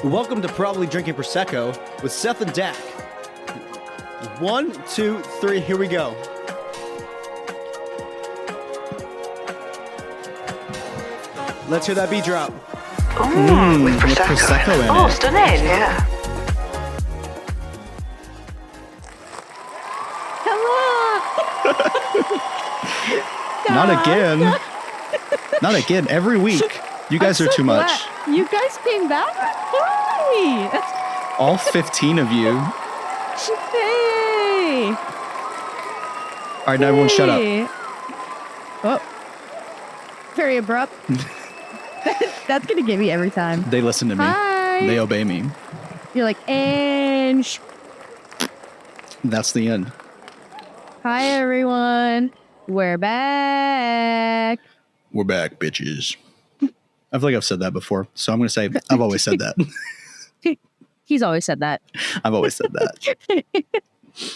Welcome to Probably Drinking Prosecco with Seth and Dak. 1, 2, 3, here we go. Let's hear that beat drop. With Prosecco in it. Oh, stunning. Yeah. Not again. Not again. Every week. You guys are too much. You guys came back? Hi. All 15 of you. Hey. All right, now everyone shut up. Oh. Very abrupt. That's going to get me every time. They listen to me. Hi. They obey me. You're like, and... That's the end. Hi, everyone. We're back. We're back, bitches. I feel like I've said that before, so I'm going to say I've always said that. He's always said that. I've always said that.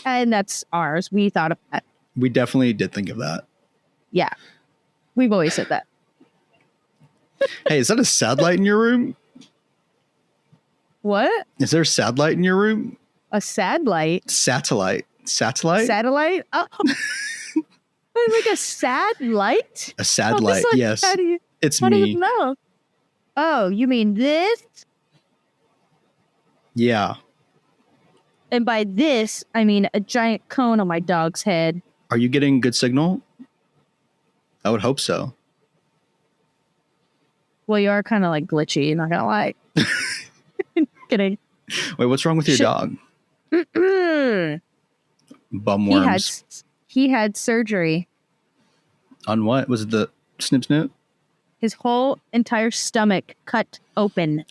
And that's ours. We thought of that. We definitely did think of that. Yeah. We've always said that. Hey, is that a sad light in your room? What? Is there a sad light in your room? A sad light? Satellite. Satellite? Oh. Like a sad light? A sad light, like, yes. It's how me. do you know? Oh, you mean this? Yeah. And by this, I mean a giant cone on my dog's head. Are you getting good signal? I would hope so. Well, you are kind of like glitchy, not gonna lie. Kidding. Wait, what's wrong with your dog? Bumworms. He had surgery. On what? Was it the snip snip? His whole entire stomach cut open.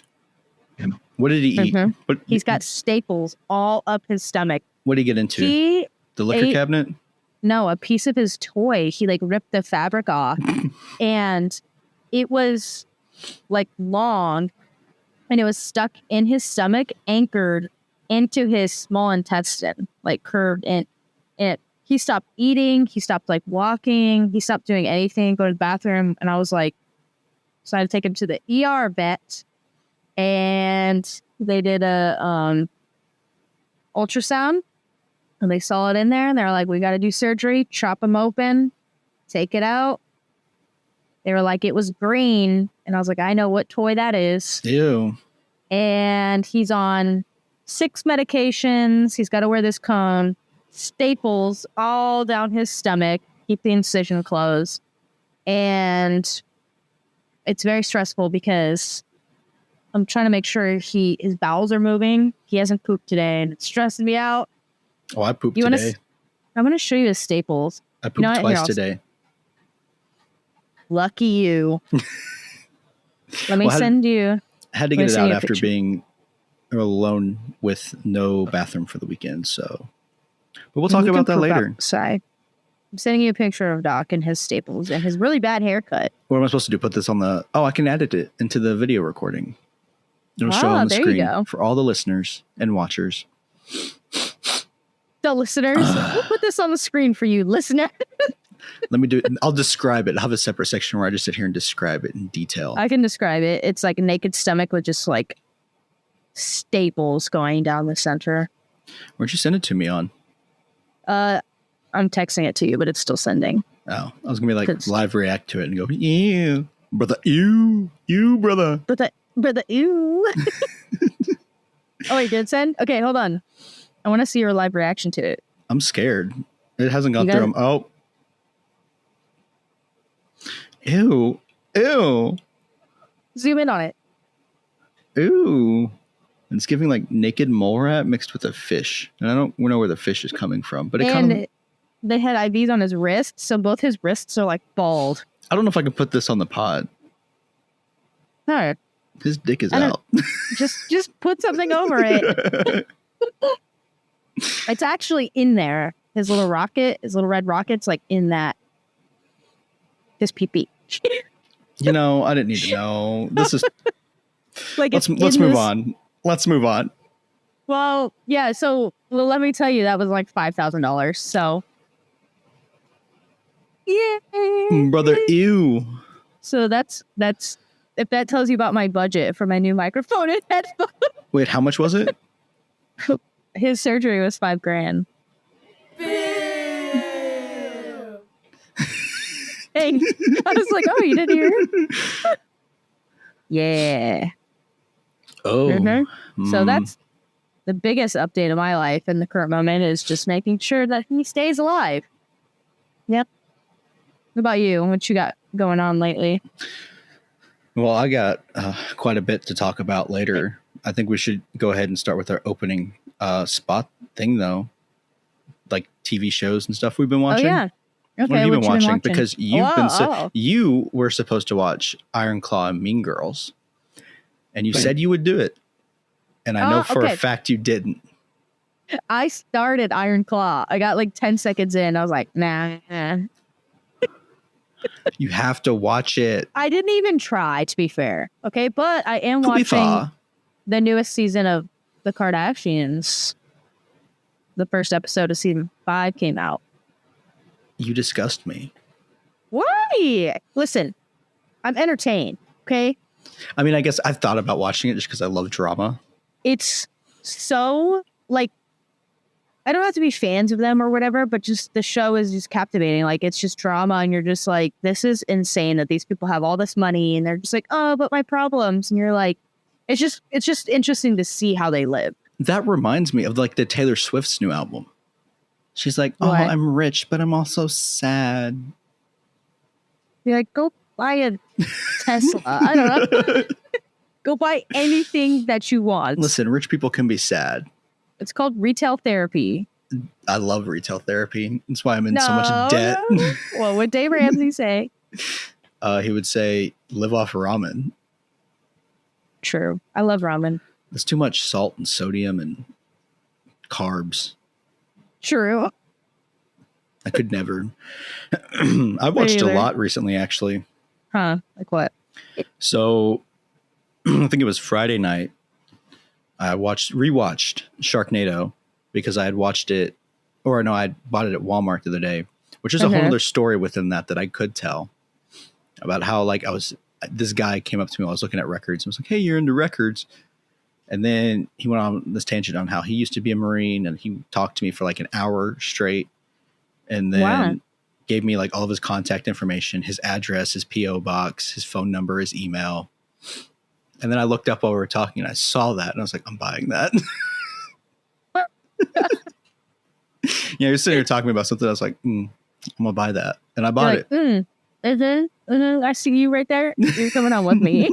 What did he eat? Mm-hmm. He's got staples all up his stomach. What did he get into? The liquor cabinet? No, a piece of his toy. He like ripped the fabric off. And it was like long. And it was stuck in his stomach, anchored into his small intestine, like curved in it. He stopped eating. He stopped like walking. He stopped doing anything, go to the bathroom. And I was like, so I had to take him to the ER vet. And they did a ultrasound. And they saw it in there. And they're like, we got to do surgery. Chop him open. Take it out. They were like, it was green. And I was like, I know what toy that is. Ew. And he's on 6 medications. He's got to wear this cone. Staples all down his stomach. Keep the incision closed. And it's very stressful because I'm trying to make sure his bowels are moving. He hasn't pooped today. And it's stressing me out. Oh, I pooped today. I'm going to show you his staples. I pooped twice today. Lucky you. Let me send you. I had to get it out after being alone with no bathroom for the weekend. So, but we'll talk about that later. Outside. I'm sending you a picture of Doc and his staples and his really bad haircut. What am I supposed to do? Put this on the... Oh, I can edit it into the video recording. It'll show on the screen for all the listeners and watchers. The listeners, we'll put this on the screen for you, listener. Let me do it. I'll describe it. I'll have a separate section where I just sit here and describe it in detail. I can describe it. It's like a naked stomach with just like staples going down the center. Where'd you send it to me on? I'm texting it to you, but it's still sending. Oh, I was gonna be like live react to it and go, ew, brother, ew, brother. Brother, ew. Oh, wait, did it send? Okay, hold on. I want to see your live reaction to it. I'm scared. It hasn't gone through. Oh. Ew. Zoom in on it. Ew. It's giving like naked mole rat mixed with a fish. And I don't know where the fish is coming from. But they had IVs on his wrists, so both his wrists are like bald. I don't know if I can put this on the pod. No. His dick is out. Just put something over it. It's actually in there. His little red rocket's like in that. His pee-pee. You know, I didn't need to know. This is like let's move on. Let's move on. Well, yeah, so let me tell you, that was like $5,000. So yeah. Brother, ew. So that's if that tells you about my budget for my new microphone and headphones. Wait, how much was it? His surgery was $5,000. Hey, I was like, oh, you didn't hear? Yeah. Oh. Mm-hmm. So that's the biggest update of my life in the current moment is just making sure that he stays alive. Yep. What about you? What you got going on lately? Well, I got quite a bit to talk about later. I think we should go ahead and start with our opening spot thing, though. Like TV shows and stuff we've been watching. Oh, yeah. Okay, what have you been watching? Been Because you were supposed to watch Iron Claw and Mean Girls, and you said you would do it, and I know for a fact you didn't. I started Iron Claw. I got like 10 seconds in. I was like, nah. You have to watch it. I didn't even try, to be fair. Okay, but I am watching the newest season of The Kardashians. The first episode of season 5 came out. You disgust me. Why? Listen, I'm entertained, okay? I mean, I guess I've thought about watching it just because I love drama. It's so, like, I don't have to be fans of them or whatever, but just the show is just captivating. Like, it's just drama, and you're just like, this is insane that these people have all this money, and they're just like, oh, but my problems. And you're like, it's just interesting to see how they live. That reminds me of, like, the Taylor Swift's new album. She's like, oh, what? I'm rich, but I'm also sad. You're like, go buy a Tesla. I don't know. Go buy anything that you want. Listen, rich people can be sad. It's called retail therapy. I love retail therapy. That's why I'm in so much debt. What would Dave Ramsey say? He would say, live off ramen. True. I love ramen. There's too much salt and sodium and carbs. True. I could never. I watched a lot recently, actually. Huh? Like what? So I think it was Friday night. I rewatched Sharknado because I had watched it, or no, I bought it at Walmart the other day, which is a whole other story within that I could tell about how, like, this guy came up to me while I was looking at records and was like, hey, you're into records. And then he went on this tangent on how he used to be a Marine, and he talked to me for like an hour straight, and then gave me like all of his contact information, his address, his P.O. box, his phone number, his email. And then I looked up while we were talking, and I saw that, and I was like, I'm buying that. Yeah, you're sitting here talking about something. I was like, I'm going to buy that. And I bought it. I see you right there. You're coming on with me.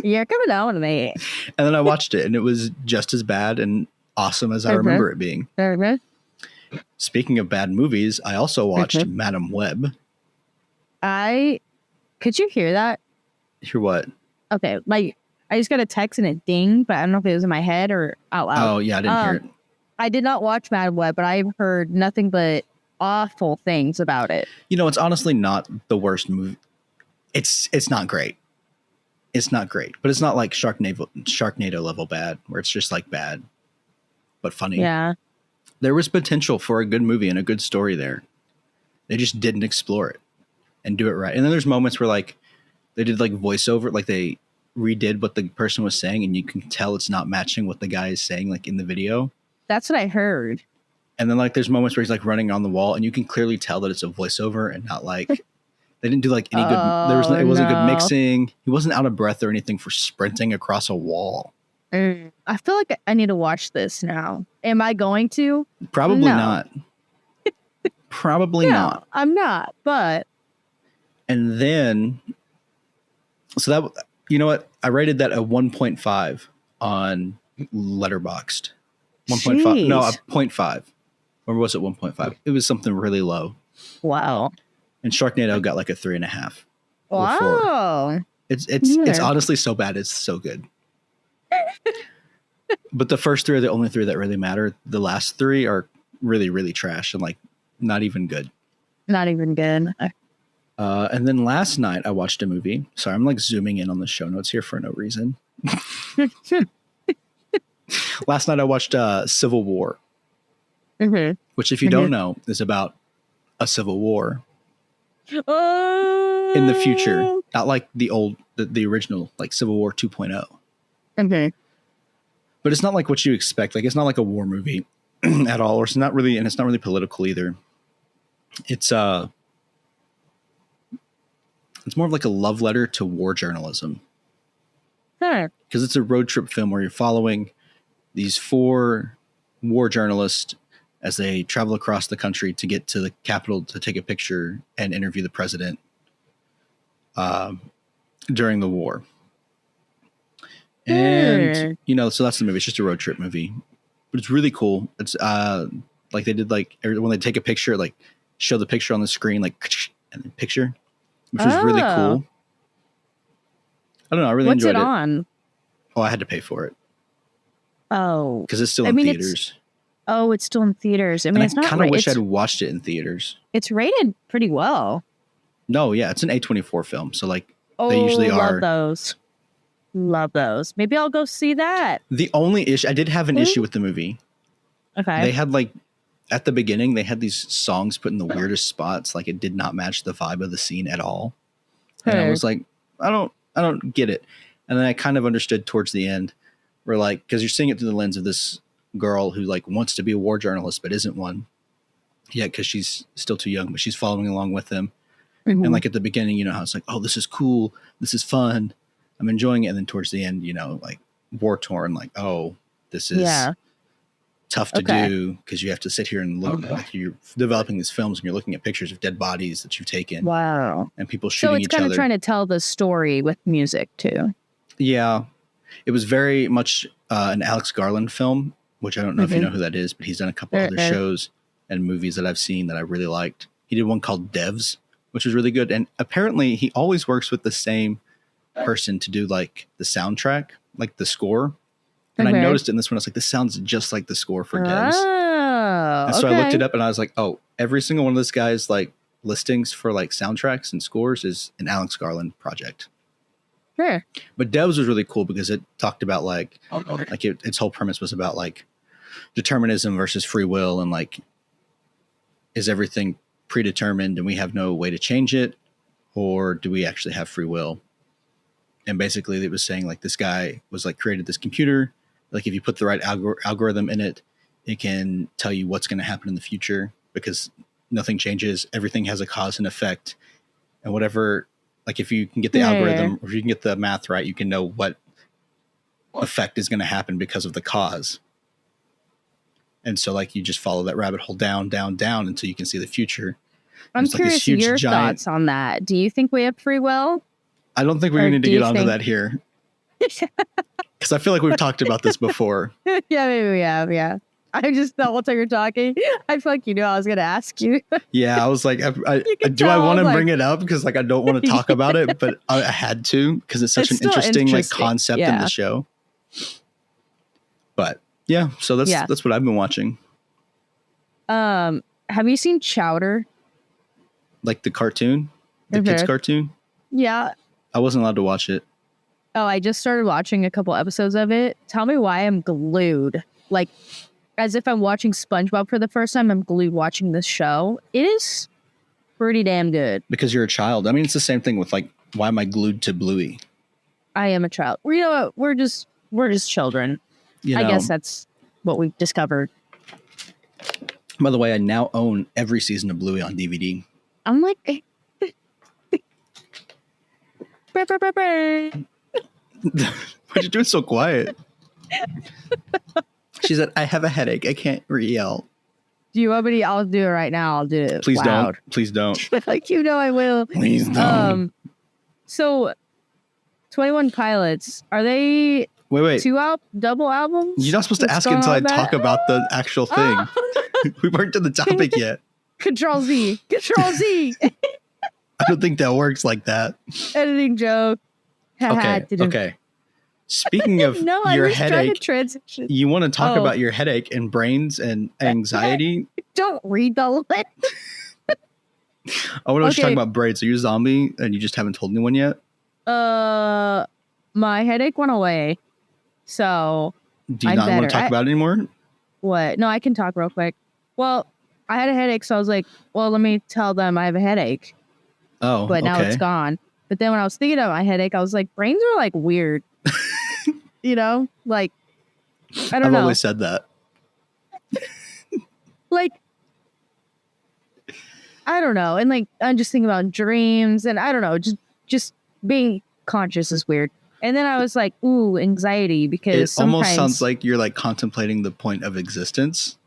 You're coming on with me. And then I watched it, and it was just as bad and awesome as I remember it being. Speaking of bad movies, I also watched Madam Web. Could you hear that? Hear what? Okay, like I just got a text and it dinged, but I don't know if it was in my head or out loud. Oh yeah, I didn't hear it. I did not watch Madam Web, but I've heard nothing but awful things about it. You know, it's honestly not the worst movie. It's not great. It's not great, but it's not like Sharknado level bad, where it's just like bad, but funny. Yeah. There was potential for a good movie and a good story there. They just didn't explore it and do it right. And then there's moments where like they did like voiceover, like they redid what the person was saying, and you can tell it's not matching what the guy is saying, like in the video. That's what I heard. And then like there's moments where he's like running on the wall, and you can clearly tell that it's a voiceover and not like they didn't do like any good. It wasn't good mixing. He wasn't out of breath or anything for sprinting across a wall. I feel like I need to watch this now. Am I going to? Probably not. Probably not. I'm not. But and then, so that, you know what? I rated that a 1.5 on Letterboxd. 1.5. No, a 0.5. Or was it 1.5? It was something really low. Wow. And Sharknado got like a 3.5. Wow. It's honestly so bad. It's so good. But the first 3 are the only 3 that really matter. The last 3 are really, really trash and like not even good. Not even good. And then last night I watched a movie. Sorry, I'm like zooming in on the show notes here for no reason. Last night I watched Civil War, which if you don't know is about a civil war in the future, not like the original, like Civil War 2.0. Okay. but it's not like what you expect. Like, it's not like a war movie at all, or it's not really political either. It's more of like a love letter to war journalism. Huh. Because it's a road trip film where you're following these 4 war journalists as they travel across the country to get to the Capitol to take a picture and interview the president during the war. And, so that's the movie. It's just a road trip movie. But it's really cool. It's like they did, like, when they take a picture, like, show the picture on the screen, like, and then picture, which was really cool. I don't know. I really enjoyed it. What's it on? Oh, I had to pay for it. Oh. Because it's still in theaters. It's still in theaters. I mean, and it's not. I kind of wish I'd watched it in theaters. It's rated pretty well. No, yeah, it's an A24 film, so like they usually are. Love those. Maybe I'll go see that. The only issue I did have an issue with the movie. Okay. They had like at the beginning they had these songs put in the weirdest spots, like it did not match the vibe of the scene at all. And I was like, I don't get it. And then I kind of understood towards the end, where like, because you're seeing it through the lens of this girl who like wants to be a war journalist but isn't one yet because she's still too young, but she's following along with them. Mm-hmm. And like at the beginning, how it's like, oh, this is cool, this is fun, I'm enjoying it. And then towards the end, like war torn, like, oh, this is tough to do because you have to sit here and look like you're developing these films and you're looking at pictures of dead bodies that you've taken. Wow. And people shooting each other. So it's kind of trying to tell the story with music too. Yeah. It was very much an Alex Garland film, which I don't know if you know who that is, but he's done a couple other shows and movies that I've seen that I really liked. He did one called Devs, which was really good. And apparently he always works with the same person to do like the soundtrack, like the score. And I noticed in this one, I was like, this sounds just like the score for Devs. And so I looked it up and I was like, oh, every single one of this guy's like listings for like soundtracks and scores is an Alex Garland project. Sure. But Devs was really cool because it talked about like its whole premise was about like determinism versus free will, and like, is everything predetermined and we have no way to change it, or do we actually have free will? And basically it was saying like this guy was like created this computer, like if you put the right algorithm in it, it can tell you what's going to happen in the future because nothing changes, everything has a cause and effect, and whatever. Like if you can get the algorithm, or if you can get the math right, you can know what effect is going to happen because of the cause. And so like you just follow that rabbit hole down until you can see the future. I'm curious your thoughts on that. Do you think we have free will? I don't think we need to get onto that here. Because I feel like we've talked about this before. Yeah, maybe we have, yeah. I just thought once you're talking, I feel like you knew I was going to ask you. Yeah, I was like, do I want to bring it up? Because like I don't want to talk about it, but I had to because it's such an interesting like concept in the show. But yeah, so that's what I've been watching. Have you seen Chowder? Like the cartoon? The kids cartoon? Yeah. I wasn't allowed to watch it. Oh, I just started watching a couple episodes of it. Tell me why I'm glued. Like, as if I'm watching SpongeBob for the first time, I'm glued watching this show. It is pretty damn good. Because you're a child. I mean, it's the same thing with like, why am I glued to Bluey? I am a child. You know what? We're just children. I guess that's what we've discovered. By the way, I now own every season of Bluey on DVD. I'm like... Why'd you do it so quiet? She said, I have a headache. I can't yell. Do you want me to? I'll do it right now. I'll do it. Please loud. don't. Please don't. Like, I will. Please don't. So 21 Pilots, are they wait double albums? You're not supposed to ask until I talk about the actual thing. We weren't to the topic yet. Control Z. I don't think that works like that. Editing joke. Okay. Speaking of your headache, you want to talk about your headache and brains and anxiety? Don't read the list. I want to talk about braids. Are you a zombie and you just haven't told anyone yet? My headache went away. So do you not want to talk about it anymore? What? No, I can talk real quick. Well, I had a headache, so I was like, well, let me tell them I have a headache. Oh, but now it's gone. But then when I was thinking about my headache, I was like, brains are like weird. Like I don't I've know. always said that. Like, I don't know. And like, I'm just thinking about dreams and I don't know, just being conscious is weird. And then I was like, ooh, anxiety, because It almost sounds like you're like contemplating the point of existence.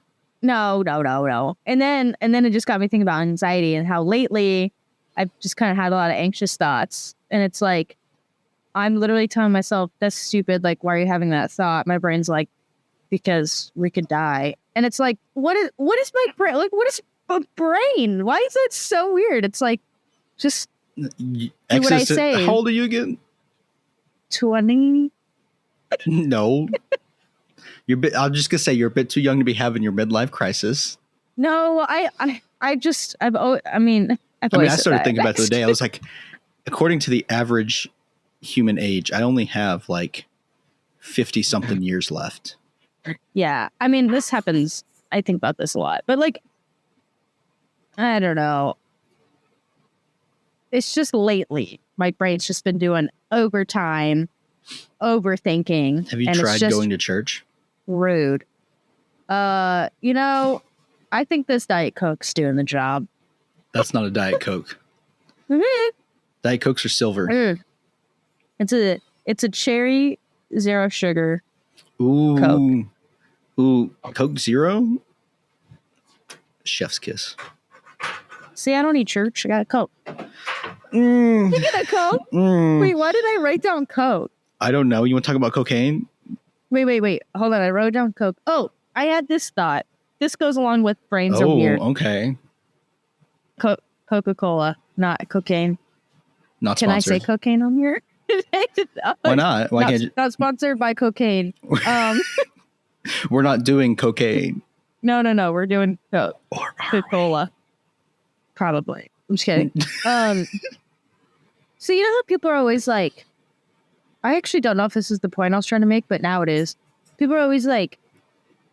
No. And then it just got me thinking about anxiety and how lately I've just kind of had a lot of anxious thoughts. And it's like, I'm literally telling myself, that's stupid. Like, why are you having that thought? My brain's like, because we could die. And it's like, what is my brain? Like, what is a brain? Why is that so weird? It's like, just do what I say. How old are you again? 20. No. I'm just gonna say you're a bit too young to be having your midlife crisis. No, I started thinking about it the other day. I was like, according to the average human age, I only have like 50 something years left. Yeah. I mean, this happens. I think about this a lot, but like, I don't know. It's just lately, my brain's just been doing overtime, overthinking. Have you tried going to church? Rude. I think this Diet Coke's doing the job. That's not a Diet Coke. Diet Cokes are silver. It's a cherry, zero sugar. Ooh. Coke. Ooh, Coke Zero? Chef's kiss. See, I don't eat church. I got a Coke. You get a Coke? Wait, why did I write down Coke? I don't know. You want to talk about cocaine? Wait. Hold on. I wrote down Coke. Oh, I had this thought. This goes along with brains are weird. Okay. Coca-Cola, not cocaine. Not Can sponsored. I say cocaine on here? Why not? Why can't you? Not sponsored by cocaine. We're not doing cocaine. No. We're doing Coca-Cola. Probably. I'm just kidding. So you know how people are always like, I actually don't know if this is the point I was trying to make, but now it is. People are always like,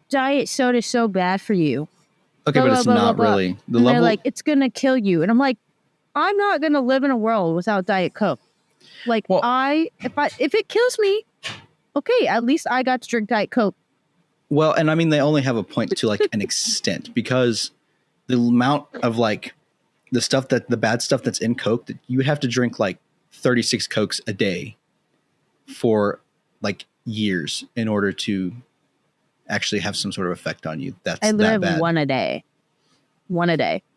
diet soda is so bad for you. Okay, but it's not really. They're like, it's going to kill you. And I'm like, I'm not going to live in a world without Diet Coke. Like, if it kills me, okay, at least I got to drink Diet Coke. Well, and I mean, they only have a point to like an extent, because the amount of like the bad stuff that's in Coke, that you would have to drink like 36 Cokes a day for like years in order to actually have some sort of effect on you. I literally have one a day.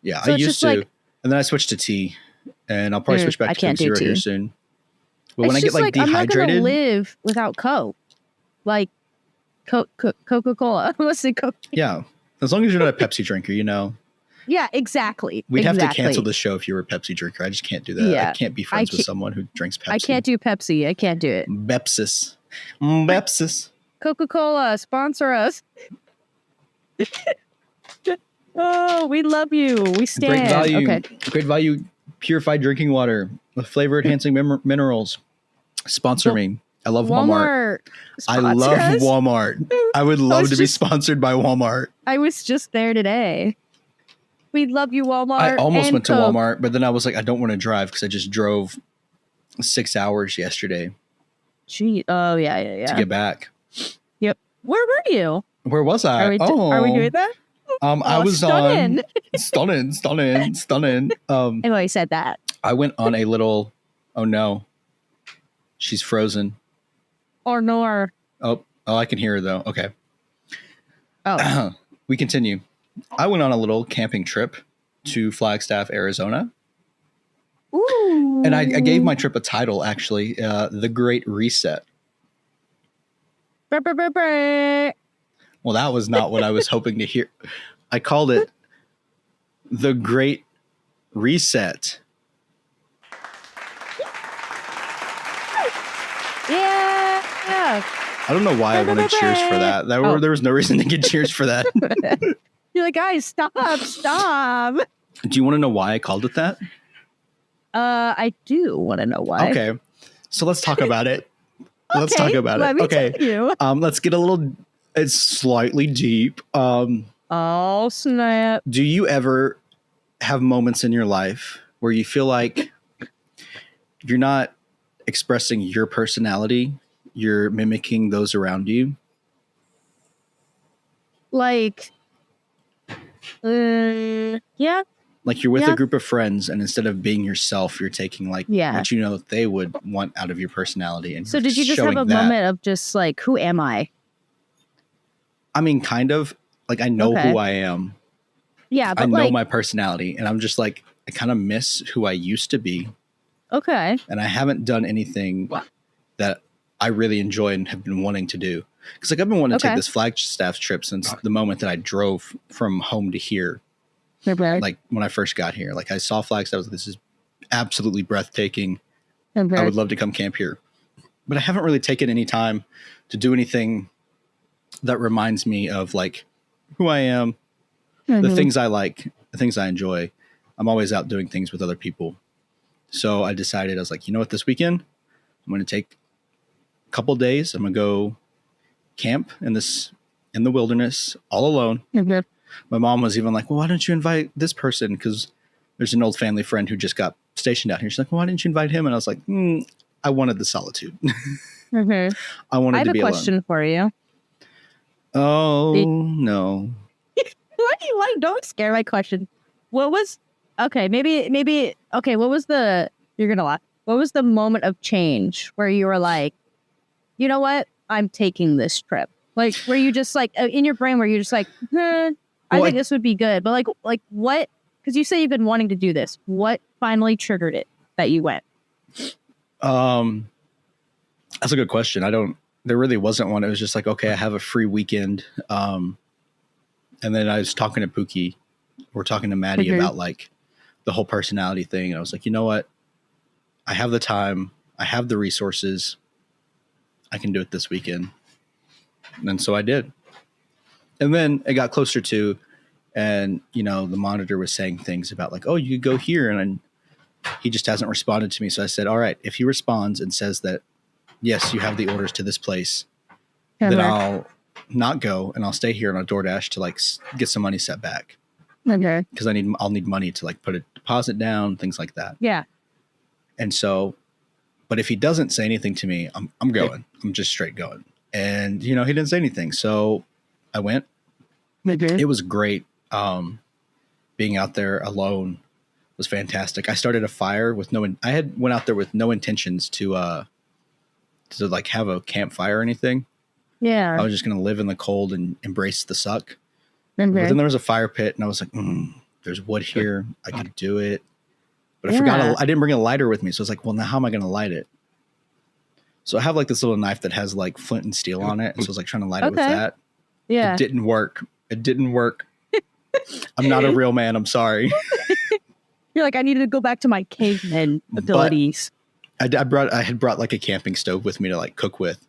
Yeah, so I used to, like, and then I switched to tea, and I'll probably switch back to Coke Zero here soon. But when I get like dehydrated, I'm not gonna live without Coke. Like Coca-Cola. Let's say Coke. Yeah, as long as you're not a Pepsi drinker, you know. Yeah, exactly. We'd have to cancel the show if you were a Pepsi drinker. I just can't do that. Yeah. I can't be friends with someone who drinks Pepsi. I can't do Pepsi. I can't do it. Bepsis. Coca-Cola, sponsor us. Oh, we love you. We stand. Great value. Okay. Great value purified drinking water with flavor enhancing minerals. Sponsor me. I love Walmart. I love Walmart. I would love to be sponsored by Walmart. I was just there today. We love you, Walmart. I almost went to Coke. Walmart, but then I was like, I don't want to drive because I just drove 6 hours yesterday. Gee, oh yeah. To get back. Yep. Where were you? Where was I? Are we doing that? I was stunning. on stunning. I always said that. I went on a little. Oh no, she's frozen. Or nor. Oh, I can hear her though. Okay. Oh. We continue. I went on a little camping trip to Flagstaff, Arizona. Ooh. And I gave my trip a title, actually, The Great Reset. Well, that was not what I was hoping to hear. I called it The Great Reset. Yeah. I don't know why I wanted cheers for that. There was no reason to get cheers for that. You're like, guys, stop. Do you want to know why I called it that? I do want to know why. Okay. So let's talk about it. Let's talk about it. Okay. Let's get a little, it's slightly deep. Oh, snap. Do you ever have moments in your life where you feel like you're not expressing your personality, you're mimicking those around you? Like, yeah, Like you're with Yeah. a group of friends, and instead of being yourself, you're taking like Yeah. what you know that they would want out of your personality. And So you're did you just have showing a that. moment of just like, who am I? I mean, kind of. Like I know Okay. who I am. Yeah, I but know like, my personality, and I'm just like I kind of miss who I used to be, okay, and I haven't done anything that I really enjoy and have been wanting to do. Because like I've been wanting to take Okay. this Flagstaff trip since the moment that I drove from home to here. okay, Like when I first got here, like I saw Flagstaff, I was like, this is absolutely breathtaking. okay. I would love to come camp here. But I haven't really taken any time to do anything that reminds me of like who I am, the things I like, the things I enjoy. I'm always out doing things with other people. So I decided, I was like, you know what, this weekend, I'm going to take a couple days. I'm going to go camp in the wilderness all alone. Okay. My mom was even like, well, why don't you invite this person? Because there's an old family friend who just got stationed out here. She's like, well, why didn't you invite him? And I was like, I wanted the solitude. Okay. I wanted I have to a be question alone. for you. Oh, no. Why do you like? Don't scare my question. What was? Okay, maybe. Okay, what was the? You're gonna laugh. What was the moment of change where you were like, you know what? I'm taking this trip. Like, where you just like in your brain, where you're just like, I Well, think this would be good. But like what? Because you say you've been wanting to do this. What finally triggered it that you went? That's a good question. There really wasn't one. It was just like, okay, I have a free weekend. And then I was talking to Pookie. We're talking to Maddie about like the whole personality thing. And I was like, you know what? I have the time. I have the resources. I can do it this weekend. And so I did. And then it got closer to, and the monitor was saying things about like, oh, you could go here. And he just hasn't responded to me. So I said, all right, if he responds and says that, yes, you have the orders to this place, then I'll not go and I'll stay here on a DoorDash to like get some money set back. Okay. Because I'll need money to like put a deposit down, things like that. Yeah. And so, but if he doesn't say anything to me, I'm going. I'm just straight going. And he didn't say anything, so I went. Okay. It was great. Being out there alone was fantastic. I started a fire with I went out there with no intentions to like have a campfire or anything. Yeah. I was just going to live in the cold and embrace the suck. Okay. But then there was a fire pit, and I was like, there's wood here. I could do it. But I Yeah. forgot, I didn't bring a lighter with me. So I was like, well, now how am I going to light it? So I have like this little knife that has like flint and steel on it. And so I was like trying to light it with that. Yeah. It didn't work. I'm not a real man. I'm sorry. You're like, I needed to go back to my caveman abilities. I had brought like a camping stove with me to like cook with.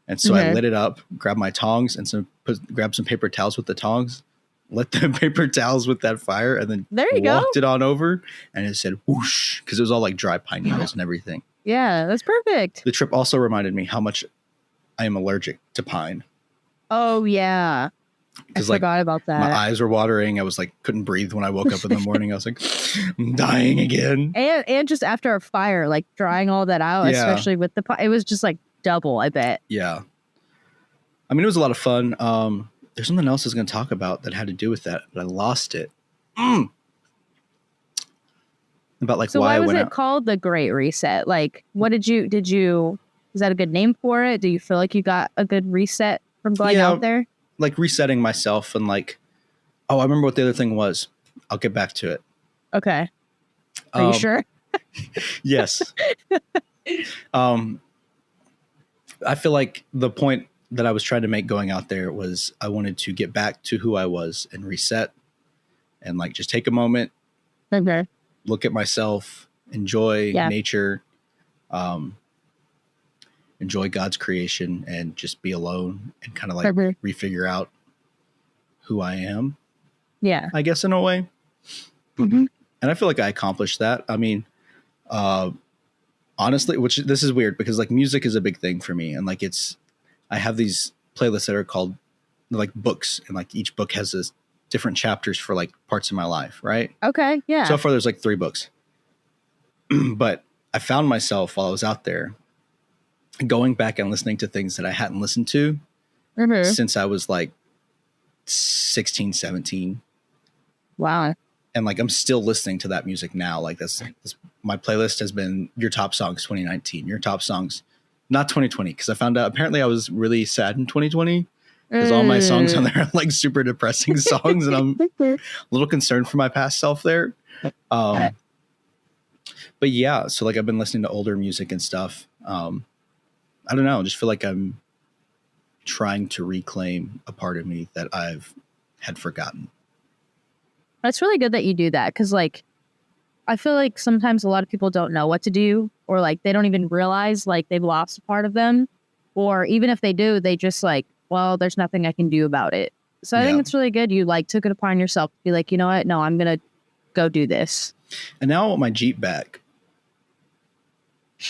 And so I lit it up, grabbed my tongs and grabbed some paper towels with the tongs, lit the paper towels with that fire, and then walked it on over, and it said whoosh, because it was all like dry pine needles and everything. Yeah, that's perfect. The trip also reminded me how much I am allergic to pine. Oh yeah. I forgot about that. My eyes were watering. I was like, couldn't breathe when I woke up in the morning. I was like, I'm dying again. And just after a fire, like drying all that out, especially with the it was just like double, I bet. Yeah. I mean, it was a lot of fun. There's something else I was going to talk about that had to do with that, but I lost it. About like so why was I went it out. called the Great Reset? Like, what did you is that a good name for it? Do you feel like you got a good reset from going out there? Like resetting myself and like, oh, I remember what the other thing was. I'll get back to it. Okay. Are you sure? Yes. I feel like the point that I was trying to make going out there was I wanted to get back to who I was and reset and like just take a moment, Okay. look at myself, enjoy nature, enjoy God's creation, and just be alone and kind of like refigure out who I am. Yeah. I guess in a way. Mm-hmm. And I feel like I accomplished that. I mean, honestly, which this is weird because like music is a big thing for me. And like I have these playlists that are called like books, and like each book has this different chapters for like parts of my life. Right. Okay. Yeah. So far there's like 3 books, but I found myself while I was out there going back and listening to things that I hadn't listened to since I was like 16, 17. Wow. And like I'm still listening to that music now. Like that's my playlist has been your top songs 2019, your top songs, not 2020, because I found out apparently I was really sad in 2020 because all my songs on there are like super depressing songs, and I'm a little concerned for my past self there. But yeah, so like I've been listening to older music and stuff. I don't know, I just feel like I'm trying to reclaim a part of me that I've had forgotten. That's really good that you do that, because like I feel like sometimes a lot of people don't know what to do, or like they don't even realize like they've lost a part of them, or even if they do, they just like, well, there's nothing I can do about it. So I think it's really good you like took it upon yourself to be like, you know what, no, I'm gonna go do this. And now I want my Jeep back.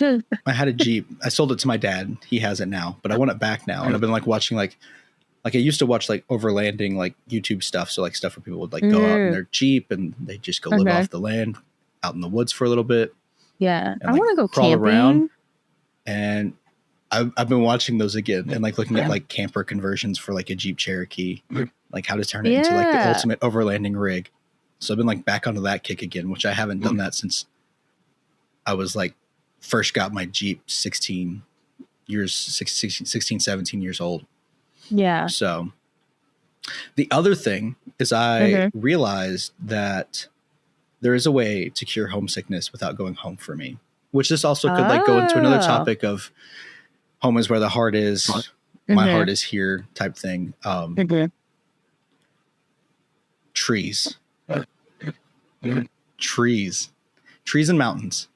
I had a Jeep. I sold it to my dad. He has it now, but I want it back now. And I've been like watching like I used to watch like overlanding like YouTube stuff. So like stuff where people would like go out in their Jeep and they just go live off the land out in the woods for a little bit. Yeah. And, I want to go crawl camping. around. And I've been watching those again and like looking at like camper conversions for like a Jeep Cherokee, like how to turn it into like the ultimate overlanding rig. So I've been like back onto that kick again, which I haven't done that since I was like first got my Jeep 16, 17 years old. Yeah. So the other thing is I realized that there is a way to cure homesickness without going home for me, which this also could like go into another topic of home is where the heart is. My heart is here type thing. Trees and mountains.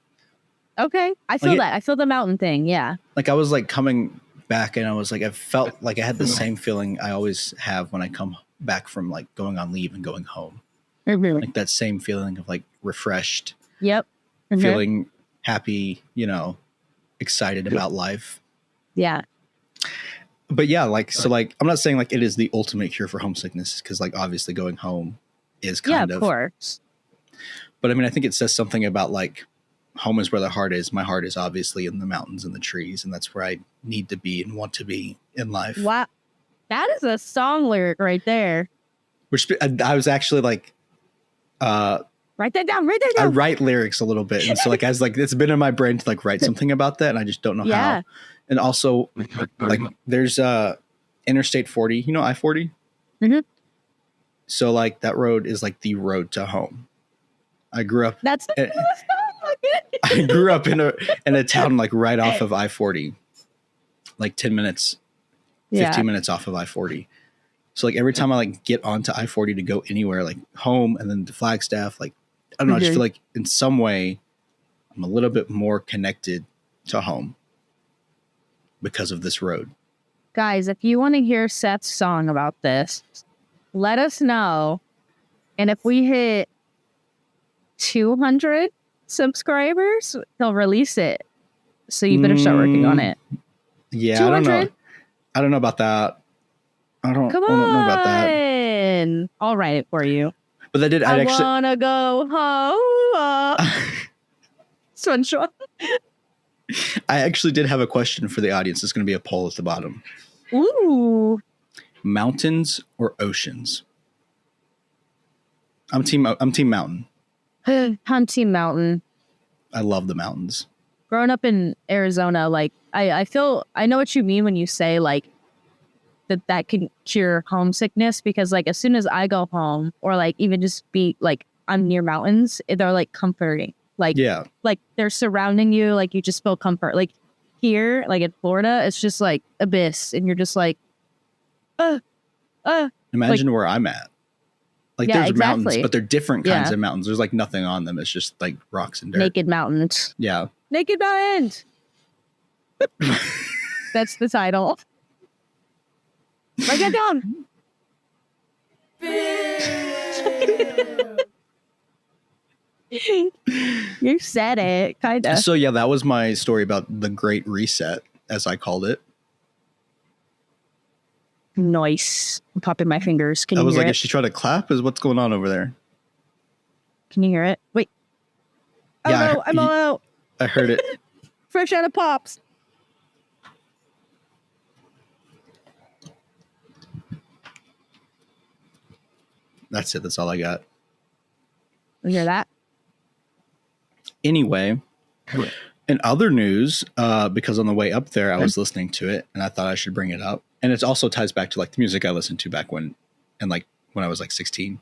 Okay. I feel that. I feel the mountain thing. Yeah. Like I was like coming back and I was like, I felt like I had the same feeling I always have when I come back from like going on leave and going home. Like that same feeling of like refreshed. Yep. Feeling happy, you know, excited about life. Yeah. But yeah, like, so like, I'm not saying like it is the ultimate cure for homesickness because like obviously going home is kind of. Of course. But I mean, I think it says something about like home is where the heart is. My heart is obviously in the mountains and the trees, and that's where I need to be and want to be in life. Wow. That is a song lyric right there. Which I was actually like, write that down. I write lyrics a little bit. And so like, I was like, it's been in my brain to like write something about that. And I just don't know how. And also like there's Interstate 40, you know, I-40. So like that road is like the road to home. I grew up. That's the I grew up in a town like right off of I-40, like 10 minutes, 15 minutes off of I-40. So like every time I like get onto I-40 to go anywhere, like home and then to Flagstaff, like, I don't know, I just feel like in some way I'm a little bit more connected to home because of this road. Guys, if you want to hear Seth's song about this, let us know. And if we hit 200 subscribers, he'll release it. So you better start working on it. Yeah, 200? I don't know about that. I don't know about that. I'll write it for you. But that did. I actually wanna go home. Sunshine. I actually did have a question for the audience. It's going to be a poll at the bottom. Ooh. Mountains or oceans? I'm team mountain. I'm team mountain. I love the mountains. Growing up in Arizona, like I feel I know what you mean when you say like that can cure homesickness, because like as soon as I go home or like even just be like I'm near mountains, they're like comforting. Like like they're surrounding you, like you just feel comfort. Like here, like in Florida, it's just like abyss, and you're just like, Imagine where I'm at. Like there's mountains, but they're different kinds of mountains. There's like nothing on them. It's just like rocks and dirt. Naked mountains. Yeah. Naked mountains. That's the title. Write that down. You said it, kind of. So yeah, that was my story about the Great Reset, as I called it. Nice. I'm popping my fingers. Can you hear it? I was like, is she trying to clap? Is what's going on over there? Can you hear it? Wait. Oh no, I'm all out. I heard it. Fresh out of pops. That's it. That's all I got. You hear that? Anyway, in other news, because on the way up there, I was listening to it and I thought I should bring it up. And it also ties back to like the music I listened to back when I was like 16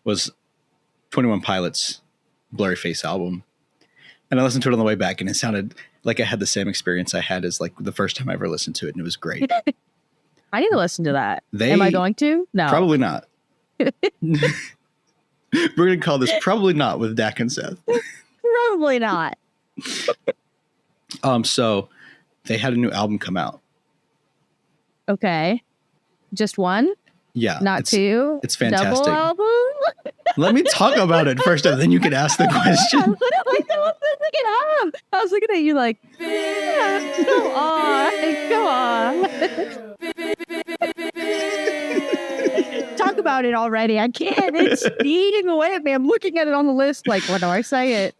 was 21 Pilots' Blurry Face album. And I listened to it on the way back and it sounded like I had the same experience I had as like the first time I ever listened to it. And it was great. I need to listen to that. Am I going to? No. Probably not. We're going to call this Probably Not with Dak and Seth. Probably not. So they had a new album come out. Okay. Just one? Yeah. Not two? It's fantastic. Double album? Let me talk about it first, and then you can ask the question. I was looking at you like, come on. Talk about it already. I can't. It's eating away at me. I'm looking at it on the list like, when do I say it?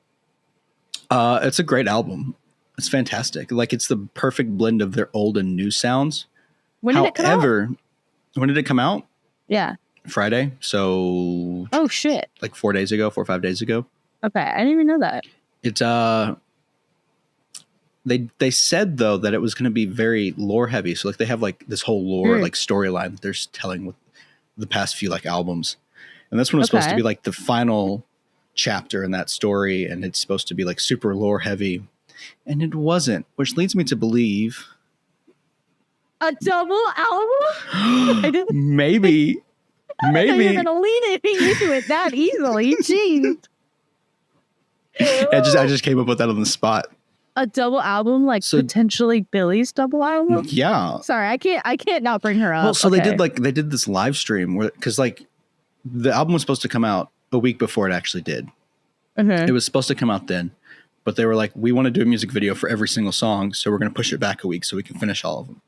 It's a great album. It's fantastic. Like, it's the perfect blend of their old and new sounds. When did it come out? When did it come out? Yeah. Friday. So. Oh, shit. Like 4 or 5 days ago. Okay. I didn't even know that. It's, they said though that it was going to be very lore heavy. So like they have like this whole lore, like storyline that they're telling with the past few like albums. And this one was supposed to be like the final chapter in that story. And it's supposed to be like super lore heavy. And it wasn't, which leads me to believe a double album? Maybe. You're going to lean into it that easily. Jeez. I just came up with that on the spot. A double album, like potentially Billy's double album? Yeah. Sorry, I can't not bring her up. Well, so they did this live stream where, because like the album was supposed to come out a week before it actually did. It was supposed to come out then, but they were like, we want to do a music video for every single song, so we're going to push it back a week so we can finish all of them.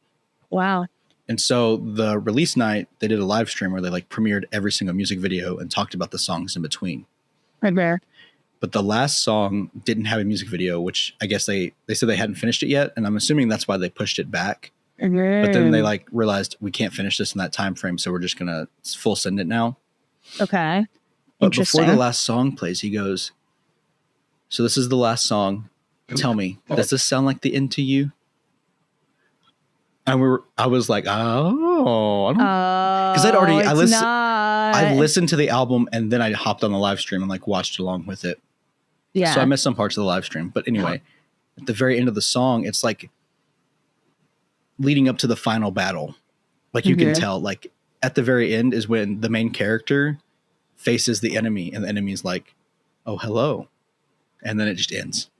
Wow. And so the release night, they did a live stream where they like premiered every single music video and talked about the songs in between. Right there. But the last song didn't have a music video, which I guess they said they hadn't finished it yet. And I'm assuming that's why they pushed it back. But then they like realized we can't finish this in that time frame. So we're just going to full send it now. Okay. But before the last song plays, he goes, so this is the last song. Tell me, does this sound like the end to you? And I was like, oh, because I listened to the album and then I hopped on the live stream and like watched along with it. Yeah. So I missed some parts of the live stream, but anyway, at the very end of the song, it's like leading up to the final battle. Like you can tell, like at the very end is when the main character faces the enemy and the enemy's like, oh, hello. And then it just ends.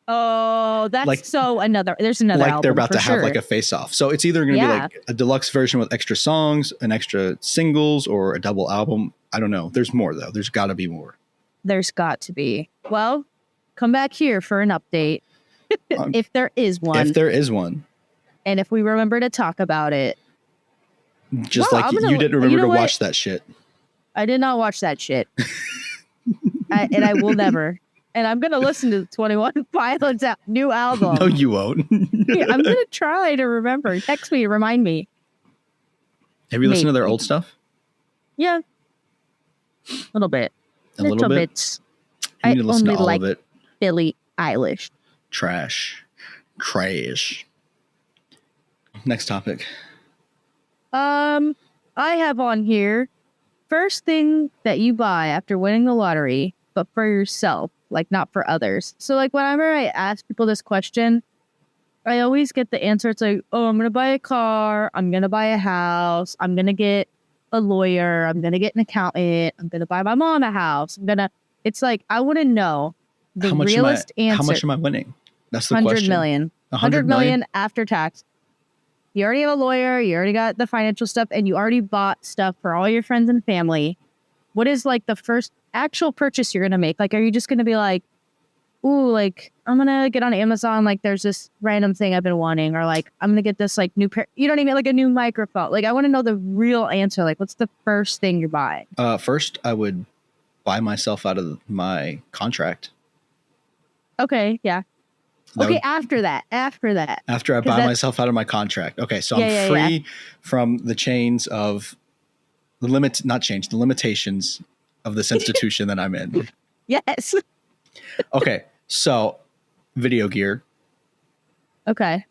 Oh, that's like, there's another like album they're about to have like a face off. So it's either going to be like a deluxe version with extra songs, an extra singles, or a double album. I don't know. There's more though. There's got to be more. There's got to be. Well, come back here for an update. If there is one. If there is one. And if we remember to talk about it. Just like you didn't remember to watch that shit. I did not watch that shit. And I will never. And I'm going to listen to the 21 Pilots new album. No, you won't. Yeah, I'm going to try to remember. Text me, remind me. Have you listened to their old stuff? Yeah. A little bit. A little bit? You need to listen to all of it. Billie Eilish. Trash. Next topic. I have on here, first thing that you buy after winning the lottery, but for yourself, like not for others. So like whenever I ask people this question, I always get the answer. It's like, oh, I'm going to buy a car. I'm going to buy a house. I'm going to get a lawyer. I'm going to get an accountant. I'm going to buy my mom a house. It's like, I want to know the realist answer. How much am I winning? That's the 100 question. million. 100 million after tax. You already have a lawyer. You already got the financial stuff, and you already bought stuff for all your friends and family. What is like the first actual purchase you're going to make? Like, are you just going to be like, ooh, like, I'm going to get on Amazon. Like, there's this random thing I've been wanting. Or like, I'm going to get this like new, you know what I mean? Like a new microphone. Like, I want to know the real answer. Like, what's the first thing you're buying? First, I would buy myself out of my contract. Okay. Yeah. After that. After I buy myself out of my contract. Okay. So I'm free from the chains of the limitations of this institution that I'm in. Yes. Okay, so video gear, Okay.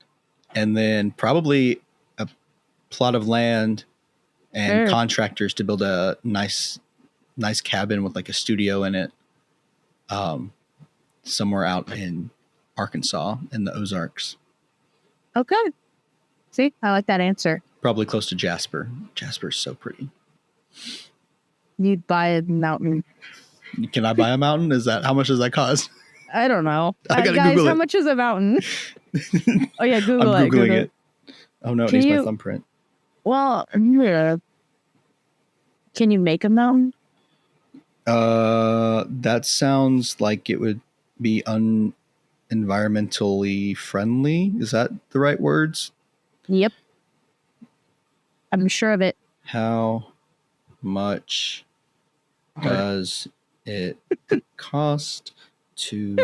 and then probably a plot of land and contractors to build a nice cabin with like a studio in it, somewhere out in Arkansas in the Ozarks. Okay. See, I like that answer. Probably close to Jasper. Jasper's so pretty. You'd buy a mountain. Can I buy a mountain? How much does that cost? I don't know. I gotta guys, Google how it. much is a mountain? Oh yeah, Google I'm it. Googling Google it. Oh no, it Can needs my you- thumbprint. Well, yeah. Can you make a mountain? That sounds like it would be environmentally friendly. Is that the right words? Yep. I'm sure of it. How much does it cost to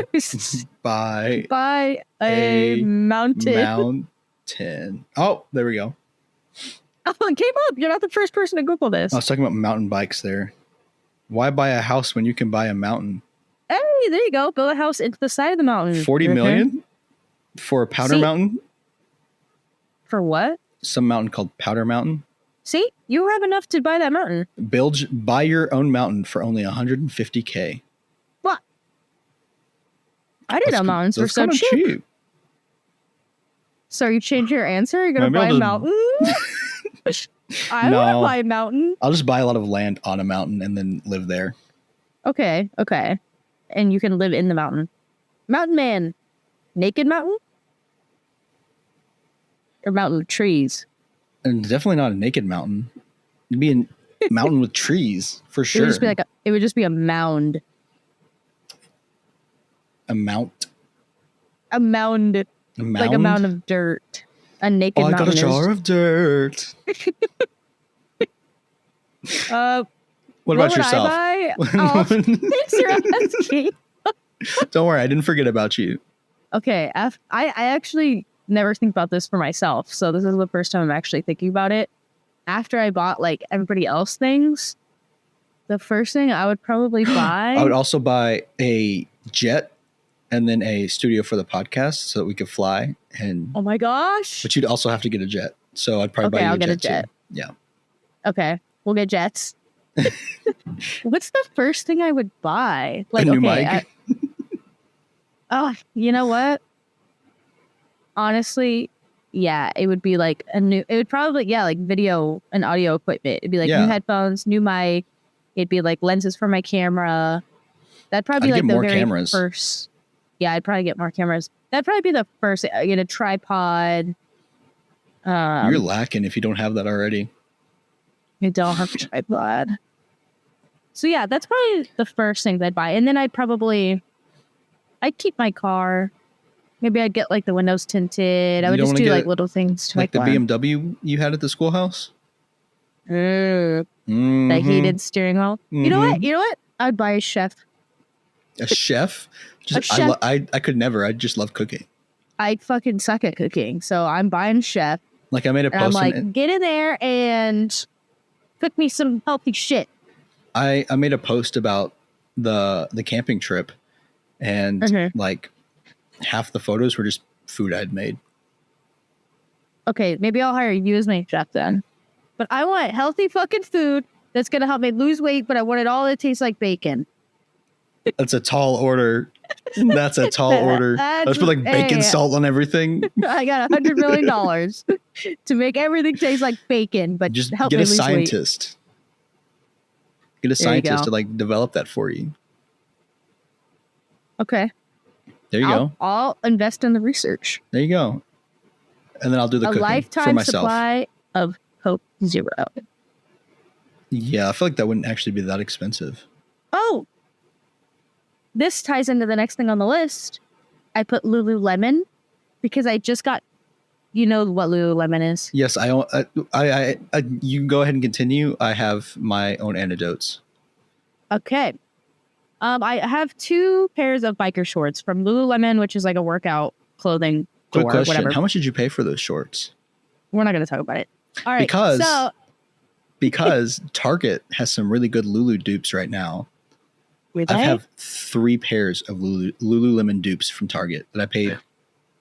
buy Buy a mountain. mountain? Oh, there we go. Oh, it came up. You're not the first person to Google this. I was talking about mountain bikes there. Why buy a house when you can buy a mountain? Hey, there you go. Build a house into the side of the mountain. 40 million for a powder See? mountain? For what? Some mountain called Powder Mountain. See, you have enough to buy that mountain. Buy your own mountain for only $150K. What? I didn't know mountains were so kinda cheap. So you change your answer? You're gonna Maybe buy I'll a mountain? I want to buy a mountain. I'll just buy a lot of land on a mountain and then live there. Okay. And you can live in the mountain. Mountain man. Naked mountain? Or mountain with trees? And definitely not a naked mountain. It'd be a mountain with trees for It sure. would just be it would just be a mound. A mount. A mound. A mound? Like a mound of dirt. A naked I mountain got a jar of dirt. What about would yourself? I buy? Oh, thanks for asking. Don't worry, I didn't forget about you. Okay, I actually never think about this for myself, so this is the first time I'm actually thinking about it. After I bought like everybody else things, the first thing I would probably buy. I would also buy a jet and then a studio for the podcast so that we could fly. And Oh my gosh! but you'd also have to get a jet, so I'd probably buy you I'll a get jet a jet. too. Yeah. Okay, we'll get jets. What's the first thing I would buy? A new mic. Oh, you know what? Honestly, yeah, it would be like it would probably, like video and audio equipment. It'd be like new headphones, new mic. It'd be like lenses for my camera. That'd probably be I'd like get the more very cameras. first. Yeah, I'd probably get more cameras. That'd probably be the first. Get a tripod. You're lacking if you don't have that already. I don't have a tripod. So yeah, that's probably the first thing I'd buy. And then I'd keep my car. Maybe I'd get like the windows tinted. I would just do like little things to like the car. BMW you had at the schoolhouse. The heated steering wheel. You know what? I'd buy a chef. A chef? chef. I could never. I just love cooking. I fucking suck at cooking, so I'm buying a chef. Like I made a And I'm post. like, get in there and cook me some healthy shit. I made a post about the camping trip, and like half the photos were just food I'd made. Okay, maybe I'll hire you as my chef then. But I want healthy fucking food that's gonna help me lose weight, but I want it all to taste like bacon. That's a tall order. That's a tall order. I just put like bacon salt on everything. I got $100 million to make everything taste like bacon, but Just help get me a lose weight. scientist. Get a scientist to like develop that for you. Okay. There you go. I'll invest in the research. There you go. And then I'll do the cooking for lifetime myself. supply of Coke Zero. Yeah, I feel like that wouldn't actually be that expensive. Oh, this ties into the next thing on the list. I put Lululemon because I just got, you know what Lululemon is. Yes, I you can go ahead and continue. I have my own anecdotes. Okay. I have 2 pairs of biker shorts from Lululemon, which is like a workout clothing Quick store, question. whatever. How much did you pay for those shorts? We're not going to talk about it. All right. Because so because Target has some really good Lulu dupes right now. With I have 3 pairs of Lululemon dupes from Target that I paid.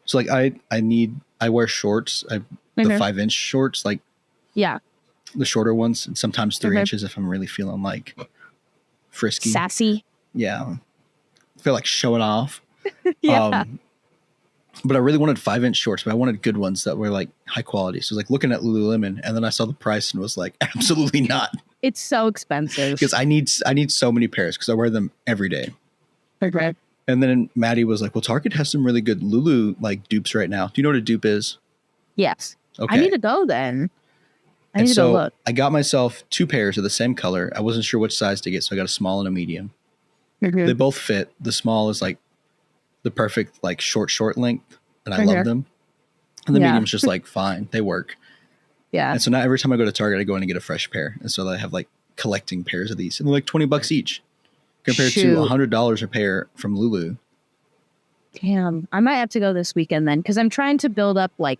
So like I wear shorts, the 5-inch shorts, like the shorter ones, and sometimes 3 inches if I'm really feeling like frisky, sassy. Yeah, I feel like showing off. Yeah. But I really wanted 5-inch shorts, but I wanted good ones that were like high quality. So like looking at Lululemon, and then I saw the price and was like, absolutely not. It's so expensive. Because I need so many pairs because I wear them every day. Okay. And then Maddie was like, well, Target has some really good Lulu like dupes right now. Do you know what a dupe is? Yes. Okay. I need to go then. I need to so go look. I got myself 2 pairs of the same color. I wasn't sure which size to get, so I got a small and a medium. They both fit. The small is like the perfect like short length, and I love them. And the medium's just like fine. They work. Yeah. And so now every time I go to Target, I go in and get a fresh pair. And so I have like collecting pairs of these. And they're like $20 each compared to $100 a pair from Lulu. Damn. I might have to go this weekend then, because I'm trying to build up like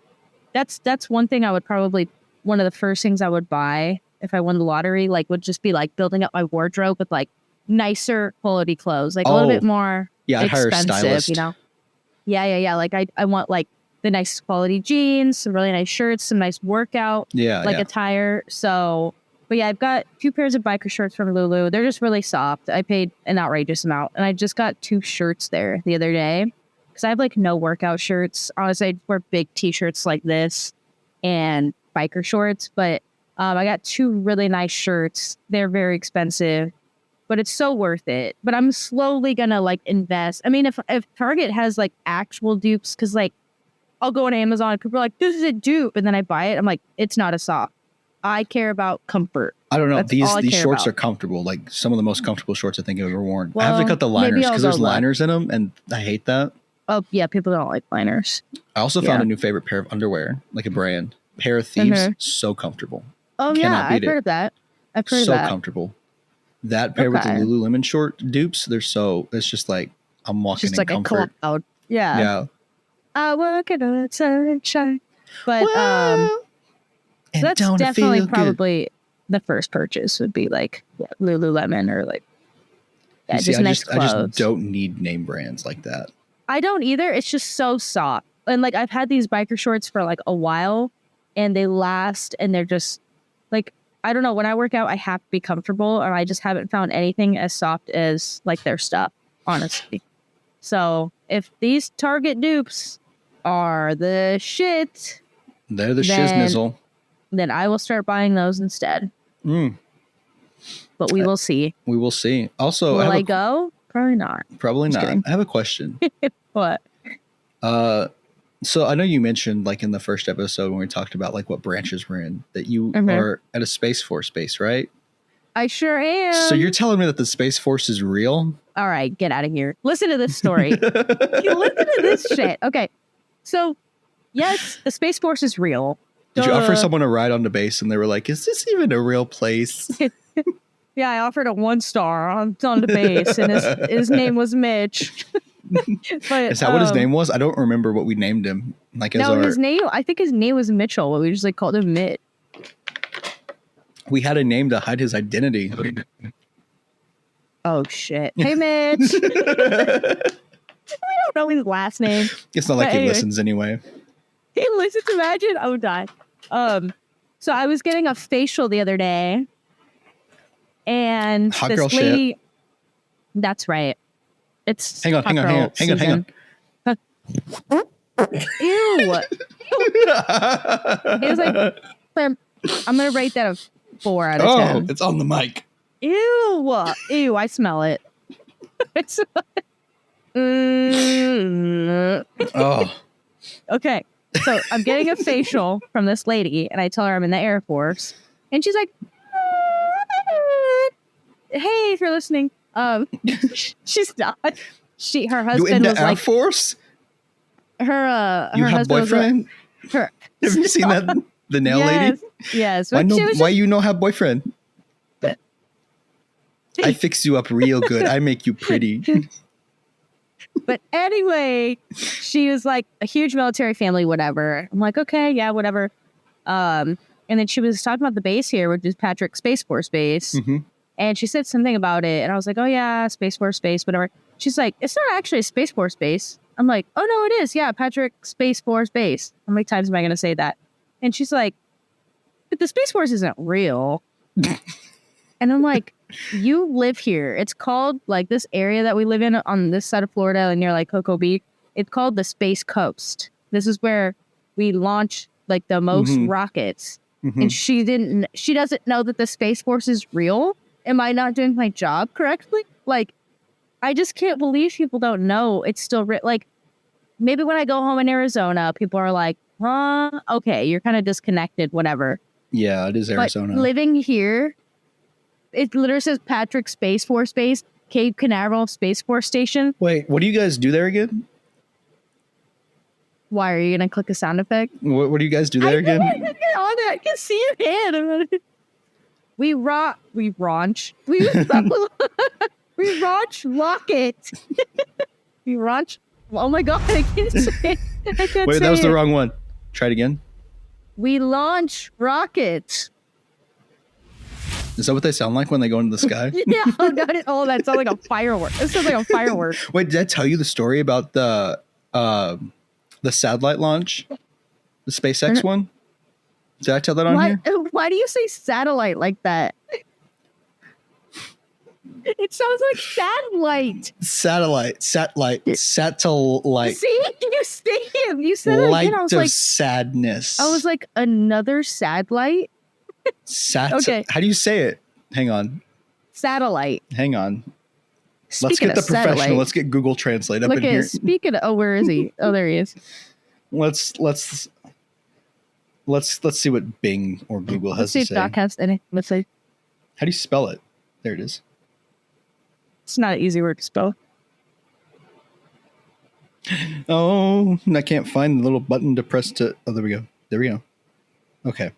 that's one thing I would probably one of the first things I would buy if I won the lottery, like would just be like building up my wardrobe with like nicer quality clothes, like a little bit more I'd hire a expensive, stylist. you know? Yeah. Like I want like the nice quality jeans, some really nice shirts, some nice workout attire. So, but yeah, I've got 2 pairs of biker shorts from Lulu. They're just really soft. I paid an outrageous amount, and I just got 2 shirts there the other day because I have like no workout shirts. Honestly, I wear big t-shirts like this and biker shorts, but I got 2 really nice shirts. They're very expensive, but it's so worth it. But I'm slowly gonna like invest. I mean, if Target has like actual dupes, because like I'll go on Amazon and people are like, this is a dupe, and then I buy it. I'm like, it's not a sock. I care about comfort. I don't know. That's These shorts are comfortable. Like some of the most comfortable shorts I think I've ever worn. Well, I have to cut the liners because there's look. liners in them, and I hate that. Oh yeah, people don't like liners. I also found a new favorite pair of underwear, like a brand. Pair of Thieves, so comfortable. Oh yeah, I've heard of that. I've heard of that. So comfortable. That pair with the Lululemon short dupes, it's just like I'm walking in comfort. Just like a cloud. Yeah. I work in a sunshine. But that's definitely probably the first purchase would be like Lululemon or like just nice clothes. I just don't need name brands like that. I don't either. It's just so soft. And like I've had these biker shorts for like a while and they last and they're just like, I don't know, when I work out, I have to be comfortable, or I just haven't found anything as soft as like their stuff, honestly. So if these Target dupes are the shit, they're the shiznizzle, then I will start buying those instead. But we will see. We will see. Also, will I go? Probably not. Probably not. Kidding. I have a question. What? So I know you mentioned like in the first episode when we talked about like what branches we're in, that you are at a Space Force base, right? I sure am. So you're telling me that the Space Force is real? All right, get out of here. Listen to this story. Listen to this shit. Okay. So, yes, the Space Force is real. Did you offer someone a ride on the base and they were like, is this even a real place? Yeah, I offered a 1-star on the base, and his name was Mitch. But, is that what his name was? I don't remember what we named him. Like, his name, I think his name was Mitchell, but we just like called him Mitch. We had a name to hide his identity. Oh, shit. Hey, Mitch. We don't know his last name. It's not like he listens anyway. He listens, imagine. I would die. So I was getting a facial the other day. And hot this girl lady. Shit. That's right. It's hang on. Ew. It was like, I'm gonna rate that a 4 out of 10. Oh, it's on the mic. Ew, I smell it. Oh. Okay, so I'm getting a facial from this lady, and I tell her I'm in the Air Force, and she's like, "Hey, if you're listening." She's not. Her husband you in the was Air like Force. Her you have boyfriend. Have you seen that the nail lady? Yes. Why you no have boyfriend? I fix you up real good. I make you pretty. But anyway, she was like a huge military family, whatever. I'm like, okay, yeah, whatever. And then she was talking about the base here, which is Patrick Space Force Base. Mm-hmm. And she said something about it. And I was like, oh, yeah, Space Force Base, whatever. She's like, it's not actually a Space Force Base. I'm like, oh, no, it is. Yeah, Patrick Space Force Base. How many times am I going to say that? And she's like, but the Space Force isn't real. And I'm like, you live here. It's called, like, this area that we live in on this side of Florida and near, like, Cocoa Beach. It's called the Space Coast. This is where we launch, like, the most rockets. Mm-hmm. And she doesn't know that the Space Force is real. Am I not doing my job correctly? Like, I just can't believe people don't know it's still like, maybe when I go home in Arizona, people are like, huh, okay, you're kind of disconnected, whatever. Yeah, it is Arizona. But living here, it literally says Patrick Space Force Base, Cape Canaveral Space Force Station. Wait, what do you guys do there again? Why are you going to click a sound effect? What do you guys do there again? I can see your hand. We launch rocket. We launch. Oh my god! I can't say it. Wait, that was the wrong one. Try it again. We launch rockets. Is that what they sound like when they go into the sky? Yeah. Oh, that sounds like a firework. It sounds like a firework. Wait, did I tell you the story about the satellite launch, the SpaceX one? Did I tell that on here? Why do you say satellite like that? It sounds like satellite. Satellite. See, you said it again. I was like, sadness. I was like, another satellite. Okay. How do you say it? Hang on. Satellite. Hang on. Speaking Let's get the professional. satellite, Let's get Google Translate up in here. Speaking of, where is he? Oh, there he is. Let's see what Bing or Google has Let's see to if say. Doc has any. Let's see. How do you spell it? There it is. It's not an easy word to spell. Oh, I can't find the little button to press to. Oh, there we go. There we go. Okay.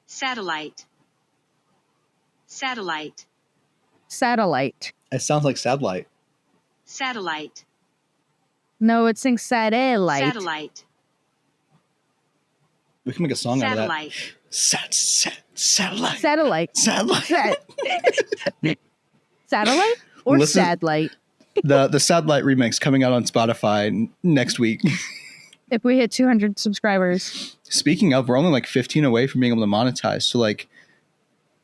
Satellite. Satellite. Satellite. It sounds like satellite. Satellite. No, it's saying satellite. Satellite. We can make a song out of that. Satellite. Satellite. Satellite. Satellite or Listen- satellite? The satellite remix coming out on Spotify next week. If we hit 200 subscribers. Speaking of, we're only like 15 away from being able to monetize. So like,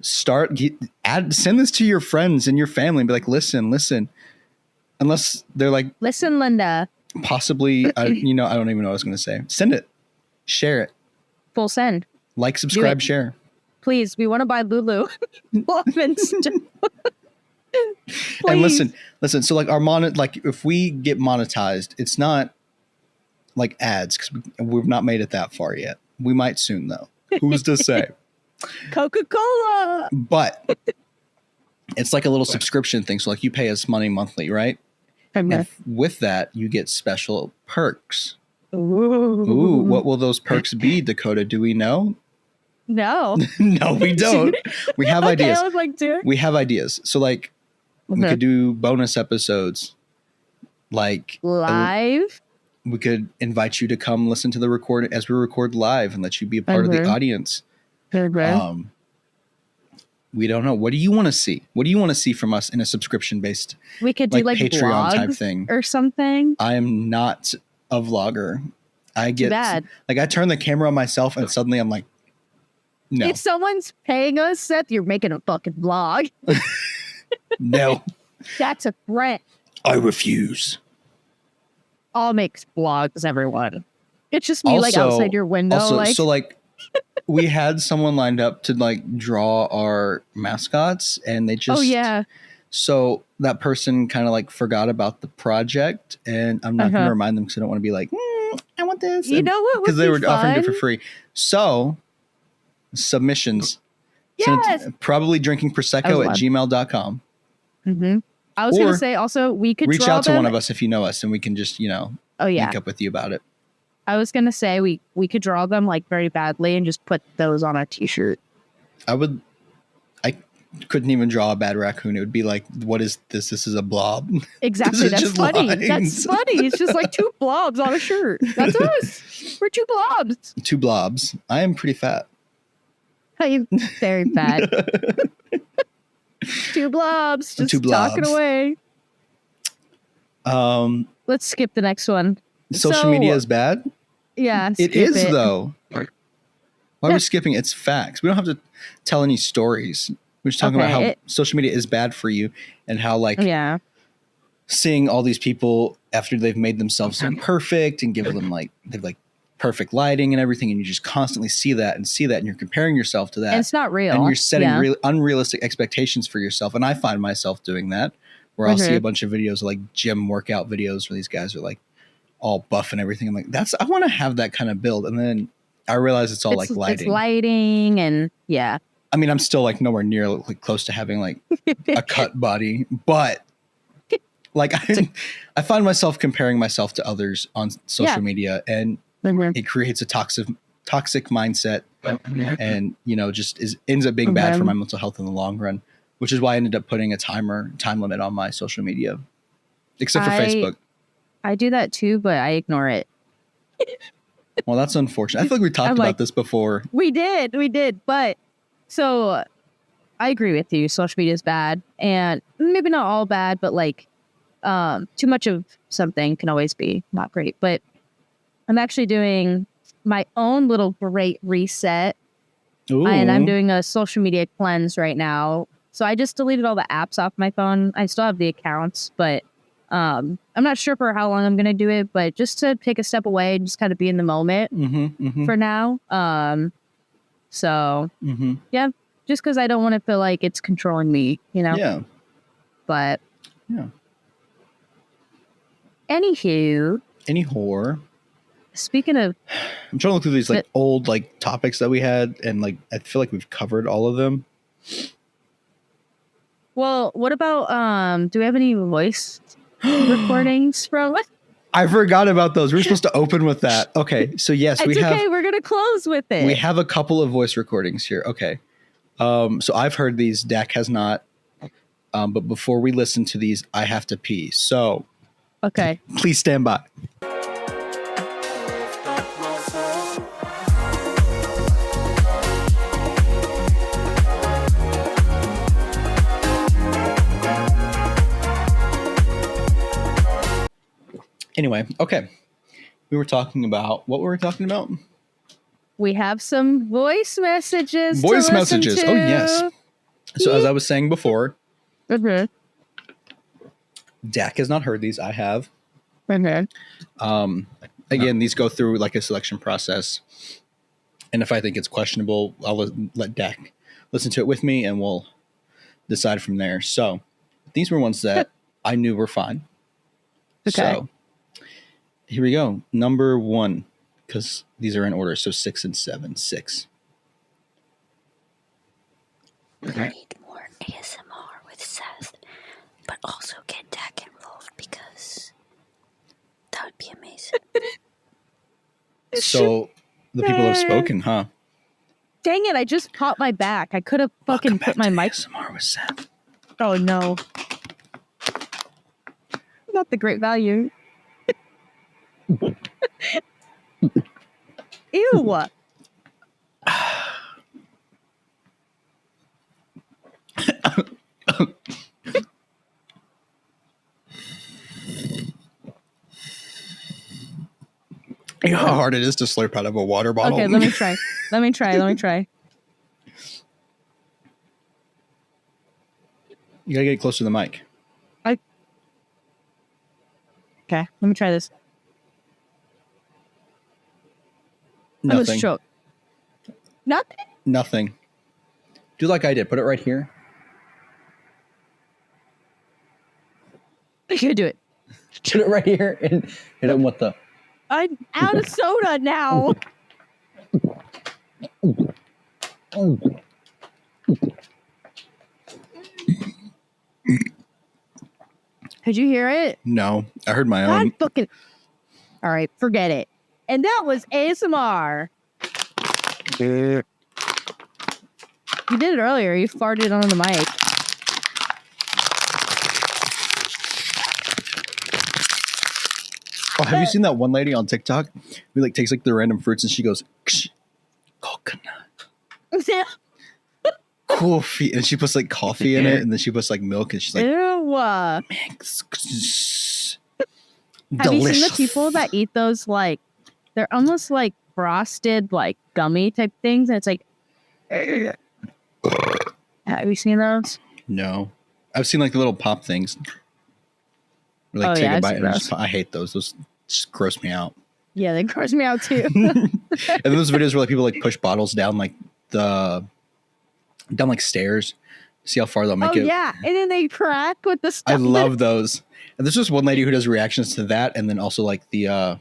send this to your friends and your family and be like, listen. Unless they're like, Listen, Linda. possibly, I don't even know what I was going to say. Send it. Share it. Full send. Like, subscribe, it. share. Please, we want to buy Lulu. And listen. So like if we get monetized, it's not like ads because we've not made it that far yet. We might soon though. Who's to say? Coca-Cola. But it's like a little subscription thing. So like you pay us money monthly, right? Okay. With that, you get special perks. Ooh. What will those perks be, Dakota? Do we know? No. No, we don't. We have ideas. I was like, dude. We have ideas. So like we could do bonus episodes. Like Live. we could invite you to come listen to the record as we record live and let you be a part of the audience. We don't know. What do you want to see? What do you want to see from us in a subscription based? We could do like Patreon vlogs type thing or something. I am not a vlogger. I get bad. Like I turn the camera on myself and suddenly I'm like, no. If someone's paying us, Seth, you're making a fucking vlog. No. That's a threat. I refuse. I'll make vlogs, everyone. It's just me like outside your window. We had someone lined up to like draw our mascots and they just. Oh, yeah. So that person kind of like forgot about the project and I'm not going to remind them because I don't want to be like, I want this. You know what? Because they were offering it for free. So submissions. Yes. Probably drinking Prosecco at gmail.com. Mm-hmm. I was going to say also we could reach draw out to them. one of us if you know us and we can just, link up with you about it. I was going to say we could draw them like very badly and just put those on a t-shirt. couldn't even draw a bad raccoon. It would be like, what is this? This is a blob. Exactly. This is That's just funny. lines. That's funny. It's just like 2 blobs on a shirt. That's us. We're 2 blobs. 2 blobs. I am pretty fat. I'm very fat. 2 blobs. Just 2 blobs. talking away. Let's skip the next one. Social media is bad? Yeah. It is, it. though. Why are we skipping? It's facts. We don't have to tell any stories. We're just talking about how social media is bad for you and how, like, seeing all these people after they've made themselves so perfect and give them, like, they've, like, perfect lighting and everything, and you just constantly see that, and you're comparing yourself to that. And it's not real. And you're setting unrealistic expectations for yourself. And I find myself doing that, where I'll see a bunch of videos, like gym workout videos, where these guys are, like, all buff and everything. I'm like, I want to have that kind of build. And then I realize it's all like lighting. It's lighting and I mean, I'm still like nowhere near like close to having like a cut body, but like I find myself comparing myself to others on social media, and it creates a toxic mindset, and just ends up being bad for my mental health in the long run, which is why I ended up putting a time limit on my social media, except for Facebook. I do that too, but I ignore it. Well, that's unfortunate. I feel like we talked about this before. We did. But so I agree with you. Social media is bad, and maybe not all bad, but like too much of something can always be not great. But I'm actually doing my own little great reset. Ooh. And I'm doing a social media cleanse right now. So I just deleted all the apps off my phone. I still have the accounts, but I'm not sure for how long I'm going to do it, but just to take a step away and just kind of be in the moment for now. Yeah, just because I don't want to feel like it's controlling me, Yeah. But yeah. Anywho. I'm Speaking of, trying to look through these like old like topics that we had, and like I feel like we've covered all of them. Well, what about do we have any voice recordings from? I forgot about those. We're supposed to open with that. Okay, so yes, we have. Okay, we're gonna close with it. We have a couple of voice recordings here. Okay, so I've heard these. Dak has not. But before we listen to these, I have to pee. So, okay, please stand by. Anyway, okay. What were we talking about? We have some voice messages. Oh, yes. So as I was saying before, Dak has not heard these. I have. Again, these go through like a selection process. And if I think it's questionable, I'll let Dak listen to it with me, and we'll decide from there. So these were ones that I knew were fine. Okay. So here we go. Number 1, because these are in order. So 6 and 7. 6. We need more ASMR with Seth, but also get Dak involved because that would be amazing. So the people have spoken, huh? Dang it, I just popped my back. I could have fucking put my mic. ASMR with Seth. Oh no. Not the great value. Ew. You know how hard it is to slurp out of a water bottle? Okay, let me try. Let me try. You gotta get close to the mic. Okay, let me try this. Nothing. Stroke. Nothing. Do like I did. Put it right here. I can't do it. Put it right here and hit it with the... I'm out of soda now. Could you hear it? No, I heard my own. All right, forget it. And that was ASMR. You did it earlier. You farted on the mic. Oh, have you seen that one lady on TikTok who like takes like the random fruits and she goes, Ksh, coconut, coffee, and she puts like coffee in it, and then she puts like milk, and she's like, Ew. delicious. Have you seen the people that eat those, like, they're almost like frosted, like gummy type things, and it's like, have you seen those? No, I've seen like the little pop things. Where, like, Oh, take yeah, a I've bite seen and those. just, I hate those. Those just gross me out. Yeah, they gross me out too. And then those videos where like people like push bottles down like down like stairs, see how far they'll make Oh it. yeah, and then they crack with the stuff. I love those. And there's just one lady who does reactions to that, and then also like the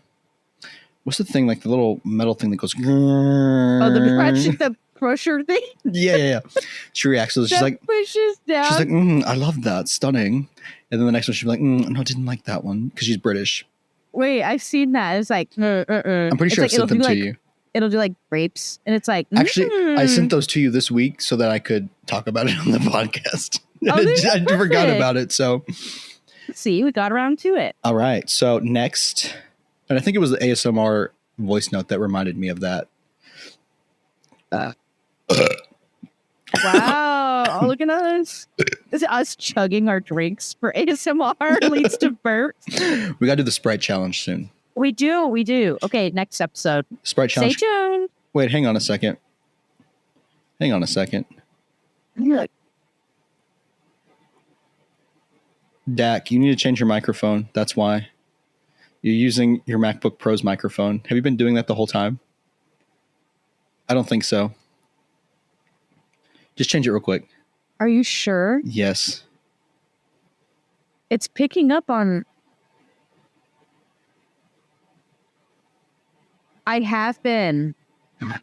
what's the thing, like the little metal thing that goes. Oh, the pusher thing. Yeah. She reacts to it. She's that like, pushes down. I love that, stunning. And then the next one she'll be like, no, I didn't like that one because she's British. Wait, I've seen that. It's like, I'm pretty sure I sent them to you. It'll do like grapes, and it's like. Actually, I sent those to you this week so that I could talk about it on the podcast. Oh, I forgot about it. So, see, we got around to it. All right. So next, and I think it was the ASMR voice note that reminded me of that. Wow! Oh, look at us. Is it us chugging our drinks for ASMR leads to burps? We got to do the Sprite challenge soon. We do. Okay, next episode. Sprite challenge. Stay tuned. Wait, hang on a second. Look. Dak, you need to change your microphone. That's why. You're using your MacBook Pro's microphone. Have you been doing that the whole time? I don't think so. Just change it real quick. Are you sure? Yes. It's picking up on... I have been. I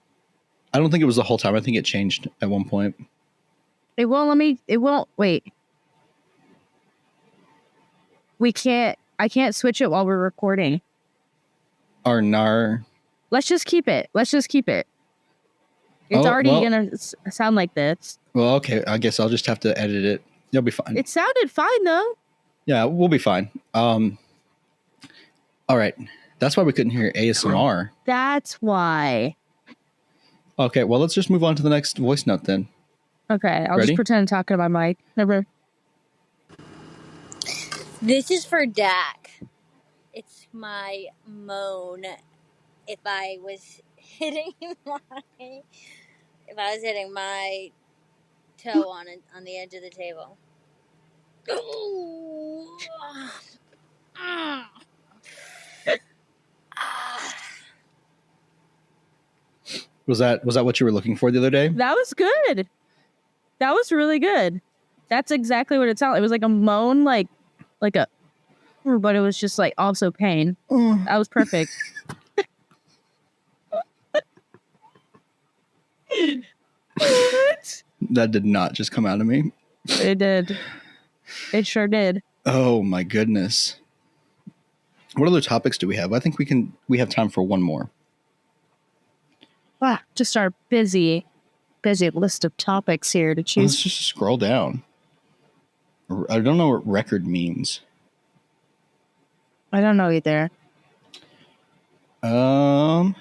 don't think it was the whole time. I think it changed at one point. It won't let me... It won't... Wait. We can't... I can't switch it while we're recording. Let's just keep it. It's already going to sound like this. Well, okay. I guess I'll just have to edit it. You'll be fine. It sounded fine, though. Yeah, we'll be fine. All right. That's why we couldn't hear ASMR. That's why. Okay, well, let's just move on to the next voice note then. Okay, I'll just pretend I'm talking to my mic. Never. This is for Dak. It's my moan. If I was hitting my toe on the edge of the table. Was that what you were looking for the other day? That was good. That was really good. That's exactly what it sounded. It was like a moan, like a, but it was just like also pain. That was perfect. What? That did not just come out of me. It did. It sure did. Oh my goodness. What other topics do we have? I think we have time for one more. Wow, just our busy list of topics here to choose. Let's just scroll down. I don't know what record means. I don't know either. Well,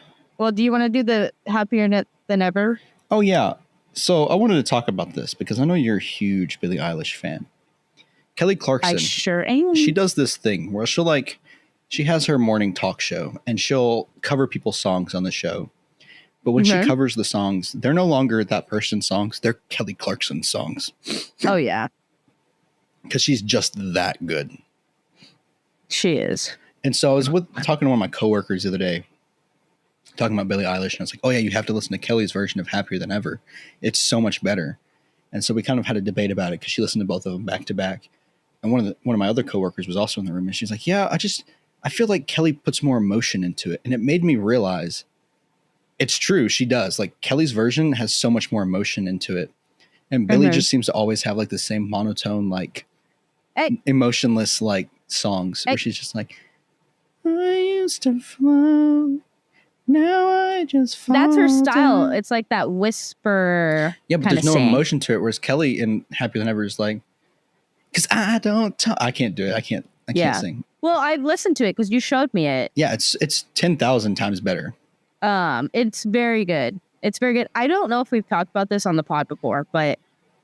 do you want to do the happier than ever? Oh yeah. So I wanted to talk about this because I know you're a huge Billie Eilish fan. Kelly Clarkson. I sure am. She does this thing where she has her morning talk show and she'll cover people's songs on the show. But when she covers the songs, they're no longer that person's songs. They're Kelly Clarkson's songs. Oh, yeah. Because she's just that good. She is. And so I was talking to one of my coworkers the other day, talking about Billie Eilish. And I was like, oh, yeah, you have to listen to Kelly's version of Happier Than Ever. It's so much better. And so we kind of had a debate about it because she listened to both of them back to back. And one of my other coworkers was also in the room. And she's like, yeah, I feel like Kelly puts more emotion into it. And it made me realize it's true. She does. Like Kelly's version has so much more emotion into it. And Billie just seems to always have like the same monotone, like emotionless, like songs where she's just like, I used to float. Now I I just That's her style. down. It's like that whisper. Yeah, but kinda there's no sing. emotion to it. Whereas Kelly in Happier Than Ever is like, because I don't talk. I can't do it. I can't Yeah. sing. Well, I listened to it because you showed me it. Yeah, it's 10,000 times better. It's very good. It's very good. I don't know if we've talked about this on the pod before, but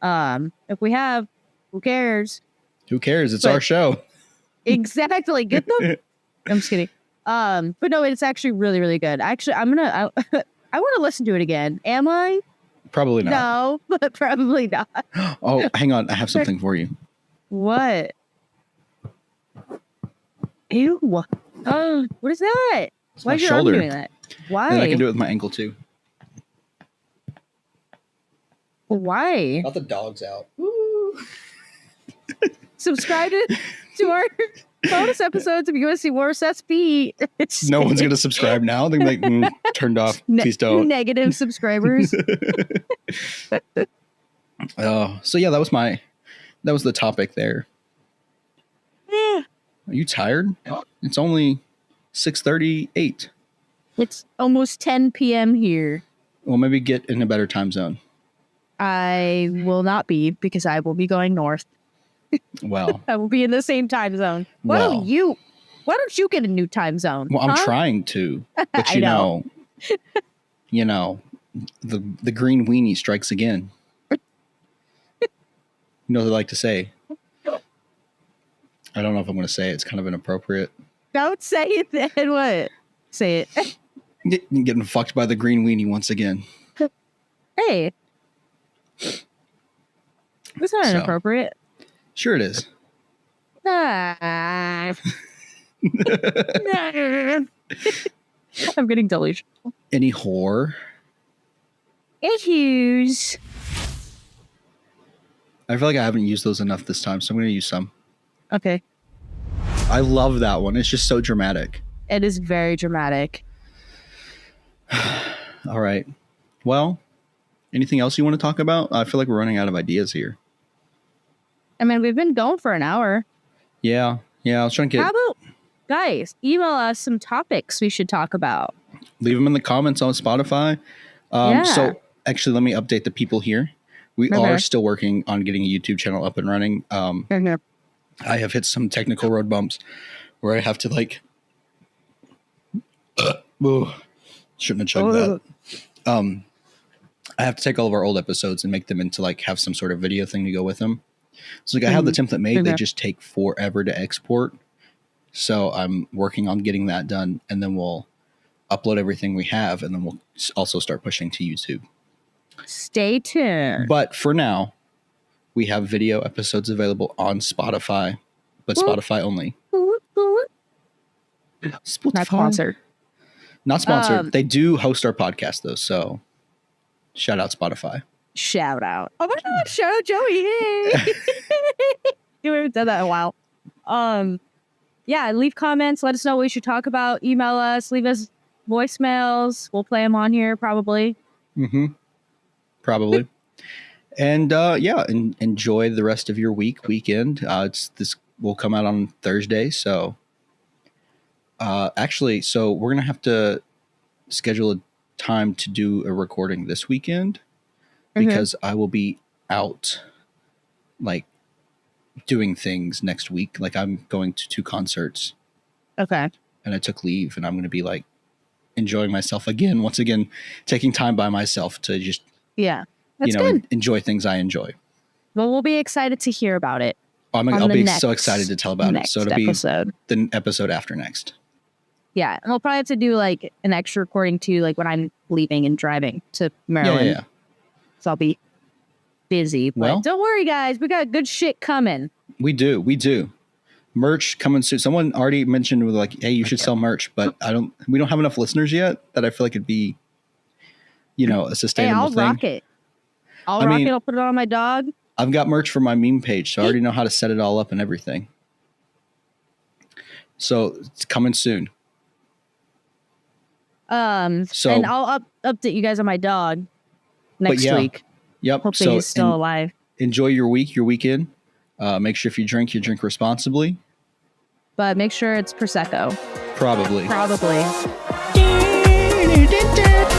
if we have, who cares? Who cares? It's But- our show. Exactly. Get them. I'm just kidding. But no, it's actually really, really good. Actually, I want to listen to it again. Am I? Probably not. No, but probably not. Oh, hang on. I have something for you. What? Ew. Oh, what is that? It's Why my is your arm shoulder. doing that? Why? And I can do it with my ankle too. Why? Got the dogs out. Subscribe to our bonus episodes if you want to see more Seth's feet. No one's gonna subscribe now. They're like, turned off. Please don't. Negative subscribers. So yeah, that was the topic there. Eh, Are you tired? It's only 6:38. it's almost 10 p.m. here. Well, maybe get in a better time zone. I will not be because I will be going north. Well, I will be in the same time zone. Why Well. don't you get a new time zone? I'm huh? trying to, but I you know. know, the green weenie strikes again. You know what they like to say. I don't know if I'm going to say it. It's kind of inappropriate. Don't say it then. What? Say it. Getting fucked by the green weenie once again. Hey. It's not So. inappropriate. Sure it is. Ah. I'm getting delusional. Any whore? Issues. I feel like I haven't used those enough this time, so I'm going to use some. Okay. I love that one. It's just so dramatic. It is very dramatic. All right. Well, anything else you want to talk about? I feel like we're running out of ideas here. I mean, we've been going for an hour. Yeah. I was trying to How about, guys, email us some topics we should talk about. leave them in the comments on Spotify. Yeah. So actually, let me update the people here. We Okay. are still working on getting a YouTube channel up and running. I have hit some technical road bumps where I have to like, shouldn't have chugged that. I have to take all of our old episodes and make them into like have some sort of video thing to go with them. So like I have the template made, they just take forever to export. So I'm working on getting that done, and then we'll upload everything we have, and then we'll also start pushing to YouTube. Stay tuned. But for now, we have video episodes available on Spotify, but Spotify only. Spotify. Not sponsored. Not sponsored. They do host our podcast though, so shout out Spotify. Shout out. Oh my God, shout out Joey. Hey. You haven't done that in a while. Yeah, leave comments. Let us know what we should talk about. Email us. Leave us voicemails. We'll play them on here probably. Probably. And enjoy the rest of your weekend. This will come out on Thursday, so so we're gonna have to schedule a time to do a recording this weekend because I will be out like doing things next week. Like I'm going to 2 concerts. Okay. And I took leave, and I'm going to be like enjoying myself again, once again, taking time by myself to just, Yeah. That's good. enjoy things I enjoy. Well, we'll be excited to hear about it. I'll be so excited to tell about it. So it'll episode. be the episode after next. Yeah. And we'll probably have to do like an extra recording too, like when I'm leaving and driving to Maryland. Yeah. So I'll be busy. But Well- don't worry, guys. We got good shit coming. We do. Merch coming soon. Someone already mentioned with like, hey, you should sell merch, but we don't have enough listeners yet that I feel like it'd be, a Hey, sustainable I'll thing. rock it. I'll put it on my dog. I've got merch for my meme page, so I already know how to set it all up and everything. So it's coming soon. So- and I'll update you guys on my dog next yeah. week. Yep. Hopefully he's still alive. Enjoy your weekend. Make sure if you drink responsibly. But make sure it's Prosecco. Probably. Probably. it.